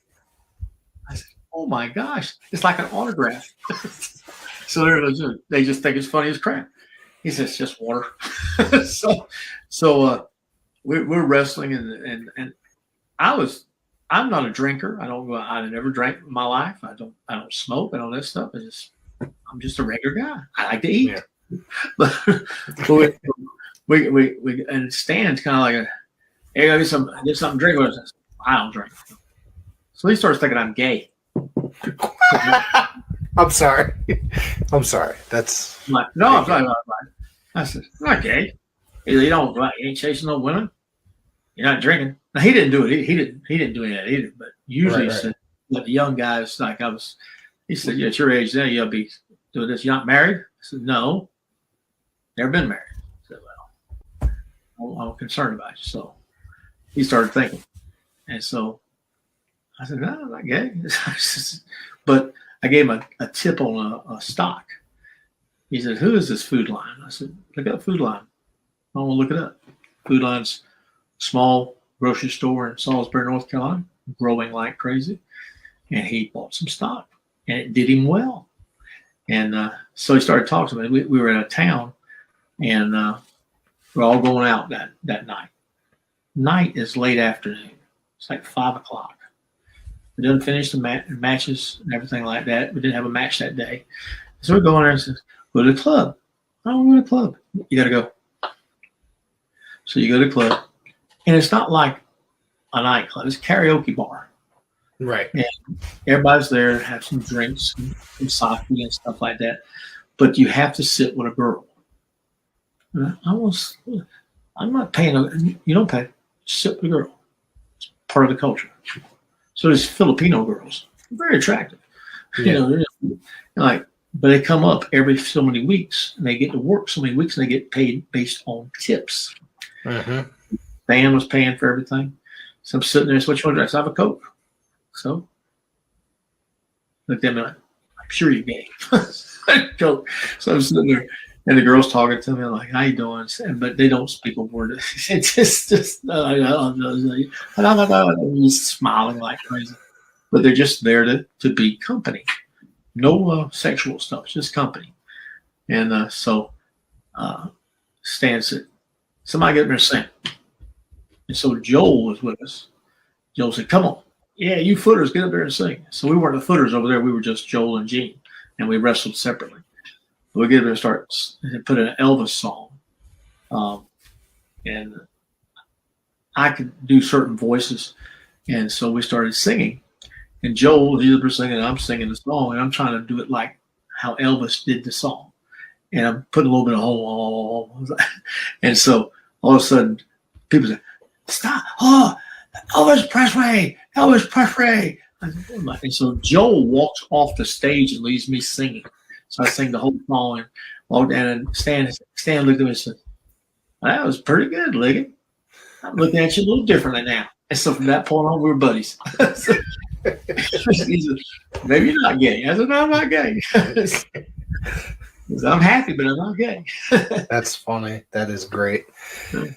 I said, oh my gosh. It's like an autograph. So they just think it's funny as crap. He says, it's just water. So we're wrestling and I'm not a drinker. I never drank in my life. I don't smoke and all that stuff. I'm just a regular guy. I like to eat. Yeah. But we and Stan's kind of like hey, get something to drink with us. I don't drink. So he starts thinking I'm gay. I'm sorry. That's like, no, I'm sorry. I said, I'm not gay. You ain't chasing no women. You're not drinking. Now, he didn't do it. He didn't do any of that either. But usually, right. The young guys like he said, yeah, at your age now, you'll be doing this. You're not married? I said, no, never been married. I said, well, I'm concerned about you. So he started thinking, and so I said, no, I'm not gay. But I gave him a tip on a stock. He said, who is this Food Line? I said, look up Food Line. I want to look it up. Food Line's small grocery store in Salisbury, North Carolina, growing like crazy. And he bought some stock, and it did him well. And so he started talking to me. We were in a town, and we're all going out that night. Night is late afternoon. It's like 5 o'clock. We didn't finish the matches and everything like that. We didn't have a match that day. So we're going there and says, go to the club. I don't go to the club. You got to go. So you go to the club. And it's not like a nightclub. It's a karaoke bar. Right. And everybody's there to have some drinks and some sake and stuff like that. But you have to sit with a girl. And I'm not paying. You don't pay. Sit with a girl. It's part of the culture. So there's Filipino girls. Very attractive. Yeah. But they come up every so many weeks, and they get to work so many weeks, and they get paid based on tips. Mm-hmm. Band was paying for everything. So I'm sitting there, so what you want to drink? I have a Coke. So looked at me like, I'm sure you're gay. Coke. So I'm sitting there, and the girl's talking to me like, how you doing? But they don't speak a word. It's just smiling like crazy. But they're just there to be company. No sexual stuff, just company. And so Stan said, somebody get me a sing. And so Joel was with us. Joel said, come on. Yeah, you footers, get up there and sing. So we weren't the footers over there. We were just Joel and Gene. And we wrestled separately. So we get up there and start and put an Elvis song. And I could do certain voices. And so we started singing. And Joel was either singing and I'm singing the song. And I'm trying to do it like how Elvis did the song. And I'm putting a little bit of home. And so all of a sudden, people say, stop. Oh, Elvis Presley. And so Joel walks off the stage and leaves me singing. So I sing the whole song and walked down, and Stan looked at me and said, well, that was pretty good, Ligon. I'm looking at you a little differently now. And so from that point on, we were buddies. So, he said, maybe you're not gay. I said, no, I'm not gay. I'm happy, but I'm not gay. That's funny. That is great. So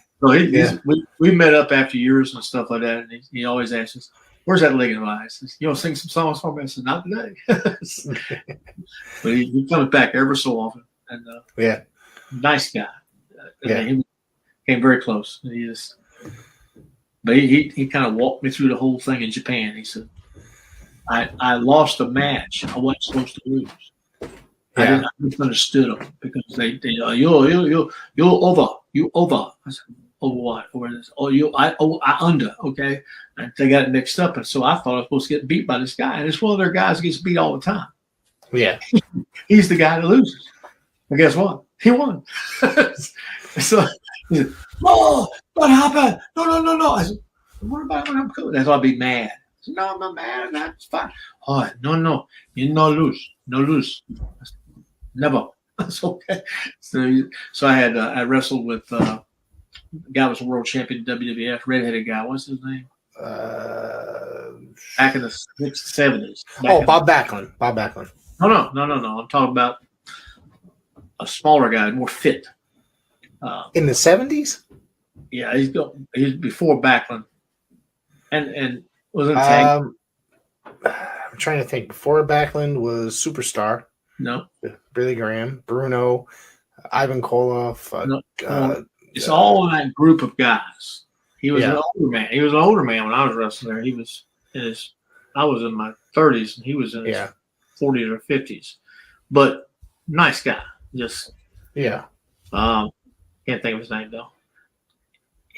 we met up after years and stuff like that, and he always asks us, where's that Ligon line? I says, you want to sing some songs for me? I said, not today. But he comes back ever so often. And nice guy. He came very close. But he kind of walked me through the whole thing in Japan. He said, I lost a match I wasn't supposed to lose. I misunderstood them because they you're over. you over. I said, over what? Over this? I under. Okay. And they got it mixed up. And so I thought I was supposed to get beat by this guy. And it's one of their guys who gets beat all the time. Yeah. He's the guy that loses. And guess what? He won. So he said, "Oh, what happened? No." I said, "What about when I'm cool?" That's why I'd be mad. I said, "No, I'm not mad. That's fine." "Oh, no. You no lose. No lose. Never." That's okay. So I wrestled with the guy was a world champion WWF, redheaded guy. What's his name? Back in the 70s. Bob Backlund. Bob Backlund. No. I'm talking about a smaller guy, more fit. In the 70s? Yeah, he's before Backlund. And was it tag? I'm trying to think. Before Backlund was Superstar. No. Billy Graham, Bruno, Ivan Koloff. No. It's all in that group of guys. He was an older man. He was an older man when I was wrestling there. He was I was in my 30s and he was in his 40s or 50s. But nice guy. Just can't think of his name though.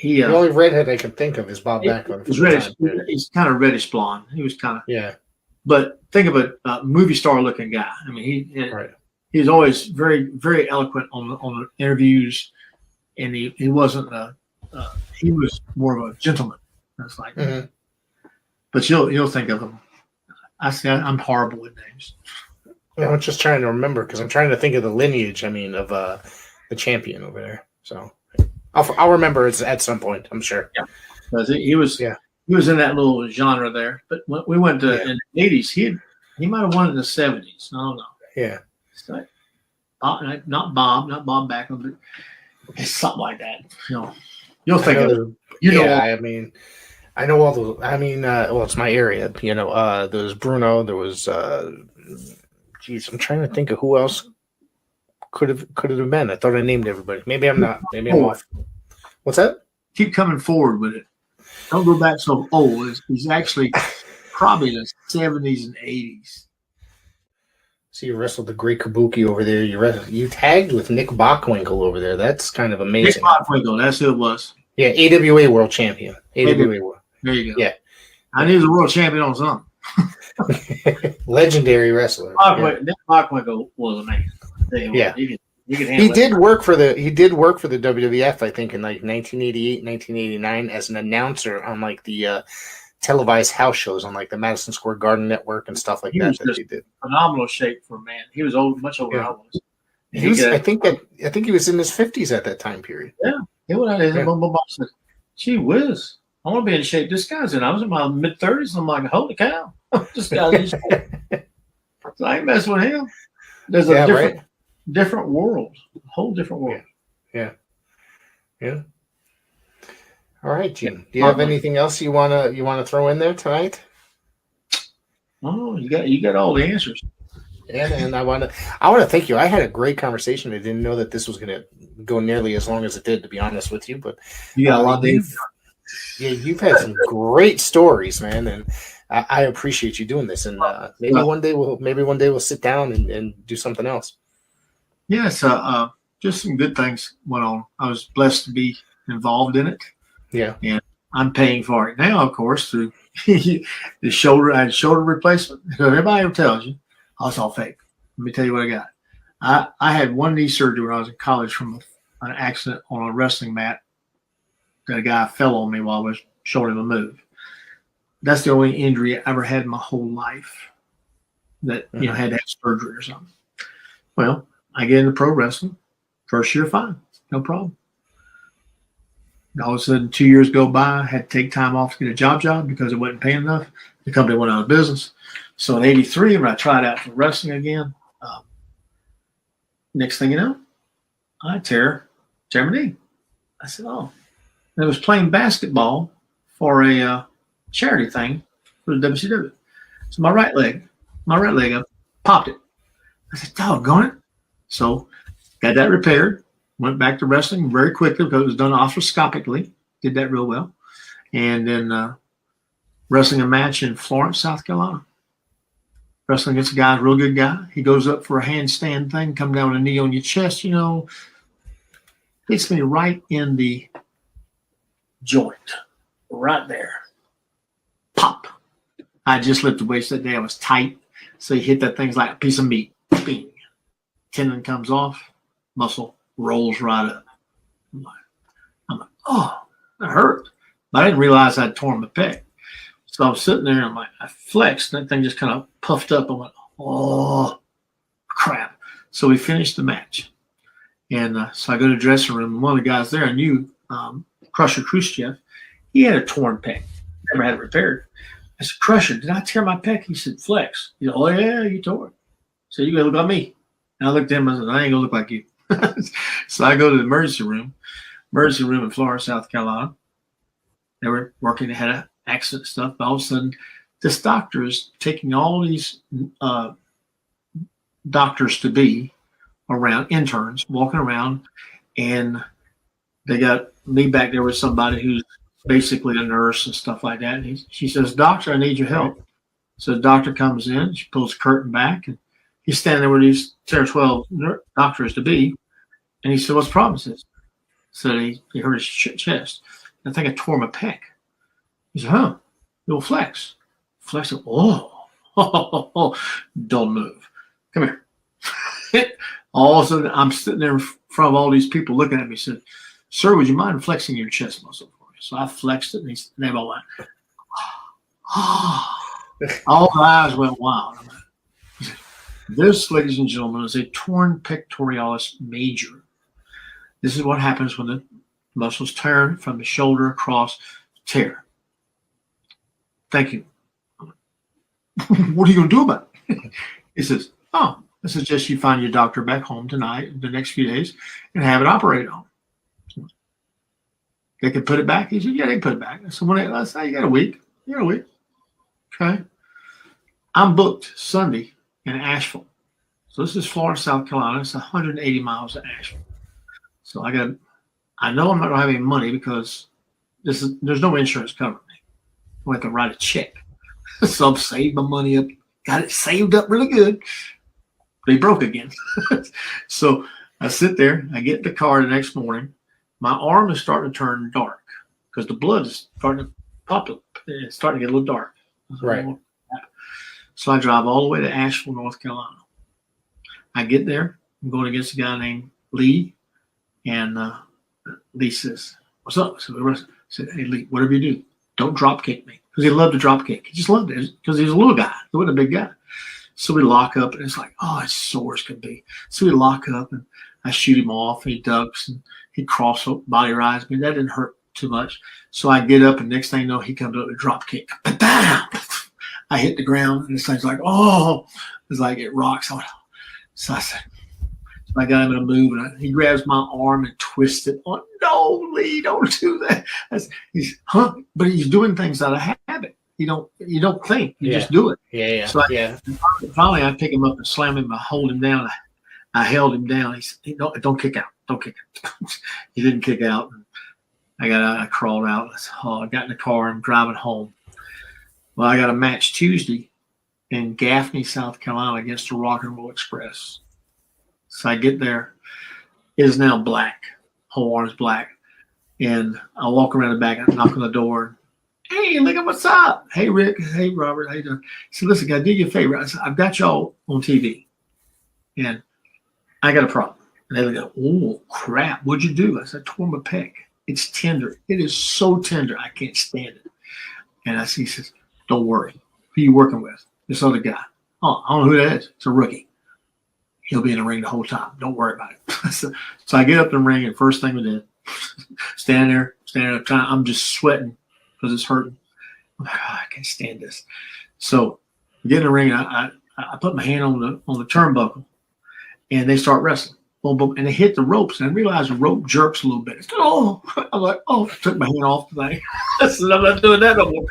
The only redhead I can think of is Bob Backlund. He's kind of reddish blonde. He was kind of But think of a movie star looking guy. I mean, he was always very, very eloquent on the interviews, and he wasn't he was more of a gentleman. That's like, but you'll think of him. I'm horrible with names. I'm just trying to remember because I'm trying to think of the lineage. I mean, of the champion over there. So I'll remember it at some point. I'm sure. Yeah, because he was in that little genre there. But when we went to in the 80s, he might have won in the 70s. I don't know. Yeah. It's like, not Bob Backlund, but it's something like that. You'll think of it. I mean, I know all the. I mean, it's my area. There was Bruno. There was. I'm trying to think of who else could have been. I thought I named everybody. Maybe I'm not. Maybe I'm off. What's that? Keep coming forward with it. Don't go back so old. He's actually probably in the 70s and 80s. So you wrestled the Great Kabuki over there. You tagged with Nick Bockwinkel over there. That's kind of amazing. Nick Bockwinkel, that's who it was. Yeah, AWA World Champion. AWA World. There you go. Yeah. I knew he was a world champion on something. Legendary wrestler. Nick Bockwinkel was a man. Yeah. He did work for the WWF, I think, in like 1988, 1989 as an announcer on like the televised house shows on like the Madison Square Garden Network and stuff like that. He did phenomenal shape for a man. He was much older than I was. He was. I think he was in his 50s at that time period. Yeah, he went out there and said, "Gee whiz, I want to be in shape this guy's in." I was in my mid 30s. I'm like, "Holy cow, this guy's in shape." So I ain't messing with him. There's a different world, a whole different world. Yeah. All right, Gene. Do you have anything else you wanna throw in there tonight? Oh, you got all the answers. Yeah, and I want to thank you. I had a great conversation. I didn't know that this was going to go nearly as long as it did, to be honest with you. But you got a lot of you've had some great stories, man, and I appreciate you doing this. And maybe one day we'll sit down and do something else. Yes, just some good things went on. I was blessed to be involved in it. Yeah, and I'm paying for it now, of course, through the shoulder. I had shoulder replacement. Everybody tells you, oh, it's all fake. Let me tell you what I got. I had one knee surgery when I was in college from an accident on a wrestling mat that a guy fell on me while I was showing him a move. That's the only injury I ever had in my whole life that had to have surgery or something. Well, I get into pro wrestling. First year, fine, no problem. All of a sudden, 2 years go by. I had to take time off to get a job because it wasn't paying enough. The company went out of business. So in '83, when I tried out for wrestling again, next thing you know, I tear my knee. I said, oh. And I was playing basketball for a charity thing for the WCW. So my right leg, I popped it. I said, doggone it. So got that repaired. Went back to wrestling very quickly because it was done arthroscopically. Did that real well. And then wrestling a match in Florence, South Carolina. Wrestling against a guy, a real good guy. He goes up for a handstand thing, come down with a knee on your chest, He hits me right in the joint, right there. Pop. I just lifted weights that day. I was tight. So you hit that thing's like a piece of meat. Bing. Tendon comes off. Muscle rolls right up. I'm like, oh, that hurt. But I didn't realize I'd torn my pec. So I was sitting there and I'm like, I flexed. And that thing just kind of puffed up. I went, oh, crap. So we finished the match. And so I go to the dressing room. And one of the guys there I knew, Crusher Khrushchev, he had a torn pec. Never had it repaired. I said, Crusher, did I tear my pec? He said, flex. He said, oh, yeah, you tore it. So you got to look like me. And I looked at him and I said, I ain't going to look like you. So I go to the emergency room in Florence, South Carolina. They were working, they had an accident stuff. But all of a sudden, this doctor is taking all these doctors to be around, interns, walking around, and they got me back there with somebody who's basically a nurse and stuff like that. And she says, doctor, I need your help. So the doctor comes in, she pulls the curtain back, and he's standing there with these 10 or 12 doctors to be. And he said, what's the problem? So he hurt his chest. I think I tore my pec. He said, huh, you'll flex. Flex, oh, don't move. Come here. All of a sudden, I'm sitting there in front of all these people looking at me. He said, sir, would you mind flexing your chest muscle for me? So I flexed it, and they all went, all the eyes went wild. This, ladies and gentlemen, is a torn pectoralis major. This is what happens when the muscles tear from the shoulder across, tear. Thank you. What are you going to do about it? He says, oh, I suggest you find your doctor back home tonight, the next few days, and have it operated on. They can put it back? He said, yeah, they can put it back. I said, let's say you got a week. You got a week. Okay. I'm booked Sunday in Asheville. So this is Florence, South Carolina. It's 180 miles to Asheville. So I know I'm not going to have any money because there's no insurance covering me. I have to write a check. So I've saved my money up, got it saved up really good. They broke again. So I sit there, I get in the car the next morning. My arm is starting to turn dark because the blood is starting to pop up. It's starting to get a little dark. Right. So I drive all the way to Asheville, North Carolina. I get there. I'm going against a guy named Lee. And Lee says, what's up? So I said, hey, Lee, whatever you do, don't drop kick me. Because he loved to drop kick. He just loved it because he was a little guy. He wasn't a big guy. So we lock up, and it's like, oh, it's sore as can be. So we lock up, and I shoot him off. And he ducks, and he cross body rides me. That didn't hurt too much. So I get up, and next thing you know, he comes up with a drop kick. Ba-bam! I hit the ground, and this thing's like, oh, it's like it rocks. So I said, I got him in a move, and he grabs my arm and twists it. Oh, no, Lee, don't do that. But he's doing things out of habit. You don't think. You just do it. Yeah. So finally, I pick him up and slam him. I hold him down. I held him down. He said, don't kick out. Don't kick out. He didn't kick out. I crawled out. I got in the car. I'm driving home. Well, I got a match Tuesday in Gaffney, South Carolina against the Rock and Roll Express. So I get there. It is now black. Whole arm's black. And I walk around the back and knock on the door. Hey, look at what's up. Hey, Rick. Hey, Robert. How you doing? So listen, guy, do you a favor. I said, I've got y'all on TV. And I got a problem. And they go, oh, crap. What'd you do? I said, I tore my pec. It's tender. It is so tender. I can't stand it. And he says, don't worry. Who are you working with? This other guy. Oh, I don't know who that is. It's a rookie. He'll be in the ring the whole time. Don't worry about it. So I get up in the ring, and first thing we did, standing there, I'm just sweating because it's hurting. I'm like, oh, I can't stand this. So we get in the ring, and I put my hand on the turnbuckle, and they start wrestling. Boom, boom, and they hit the ropes, and I realized the rope jerks a little bit. I'm like, oh, I took my hand off the thing. I said, I'm not doing that no more.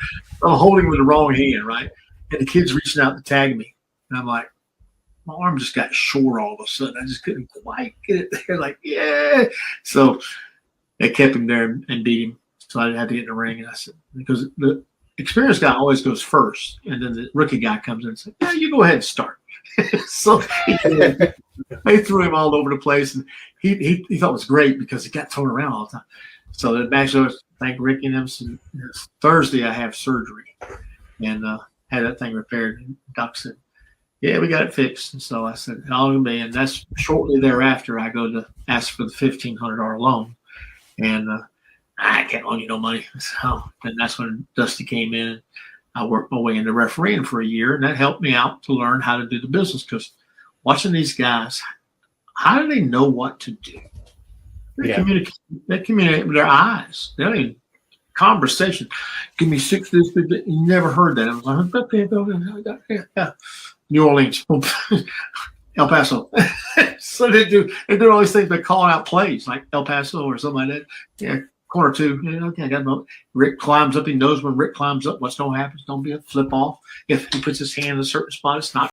I'm holding with the wrong hand, right? And the kid's reaching out to tag me, and I'm like, my arm just got short all of a sudden. I just couldn't quite get it there. Like, yeah. So they kept him there and beat him. So I had to get in the ring. And I said, because the experienced guy always goes first. And then the rookie guy comes in and says, yeah, you go ahead and start. So they threw him all over the place, and he thought it was great because he got thrown around all the time. So the match was, thank Rick and them. Thursday I have surgery and had that thing repaired. And Doc said, "Yeah, we got it fixed." And so I said, "All to me." And that's shortly thereafter I go to ask for the $1,500 loan, and I can't loan you no money. So, and that's when Dusty came in. I worked my way into refereeing for a year, and that helped me out to learn how to do the business. Because watching these guys, how do they know what to do? They communicate with their eyes. They don't even conversation. Give me 6 this. You never heard that. I was like, okay, yeah. New Orleans, El Paso. So they're doing all these things. They're calling out plays like El Paso or something like that. Yeah. Corner 2, okay, I got no. Rick climbs up. He knows when Rick climbs up, what's going to happen. It's going to be a flip off. If he puts his hand in a certain spot, it's not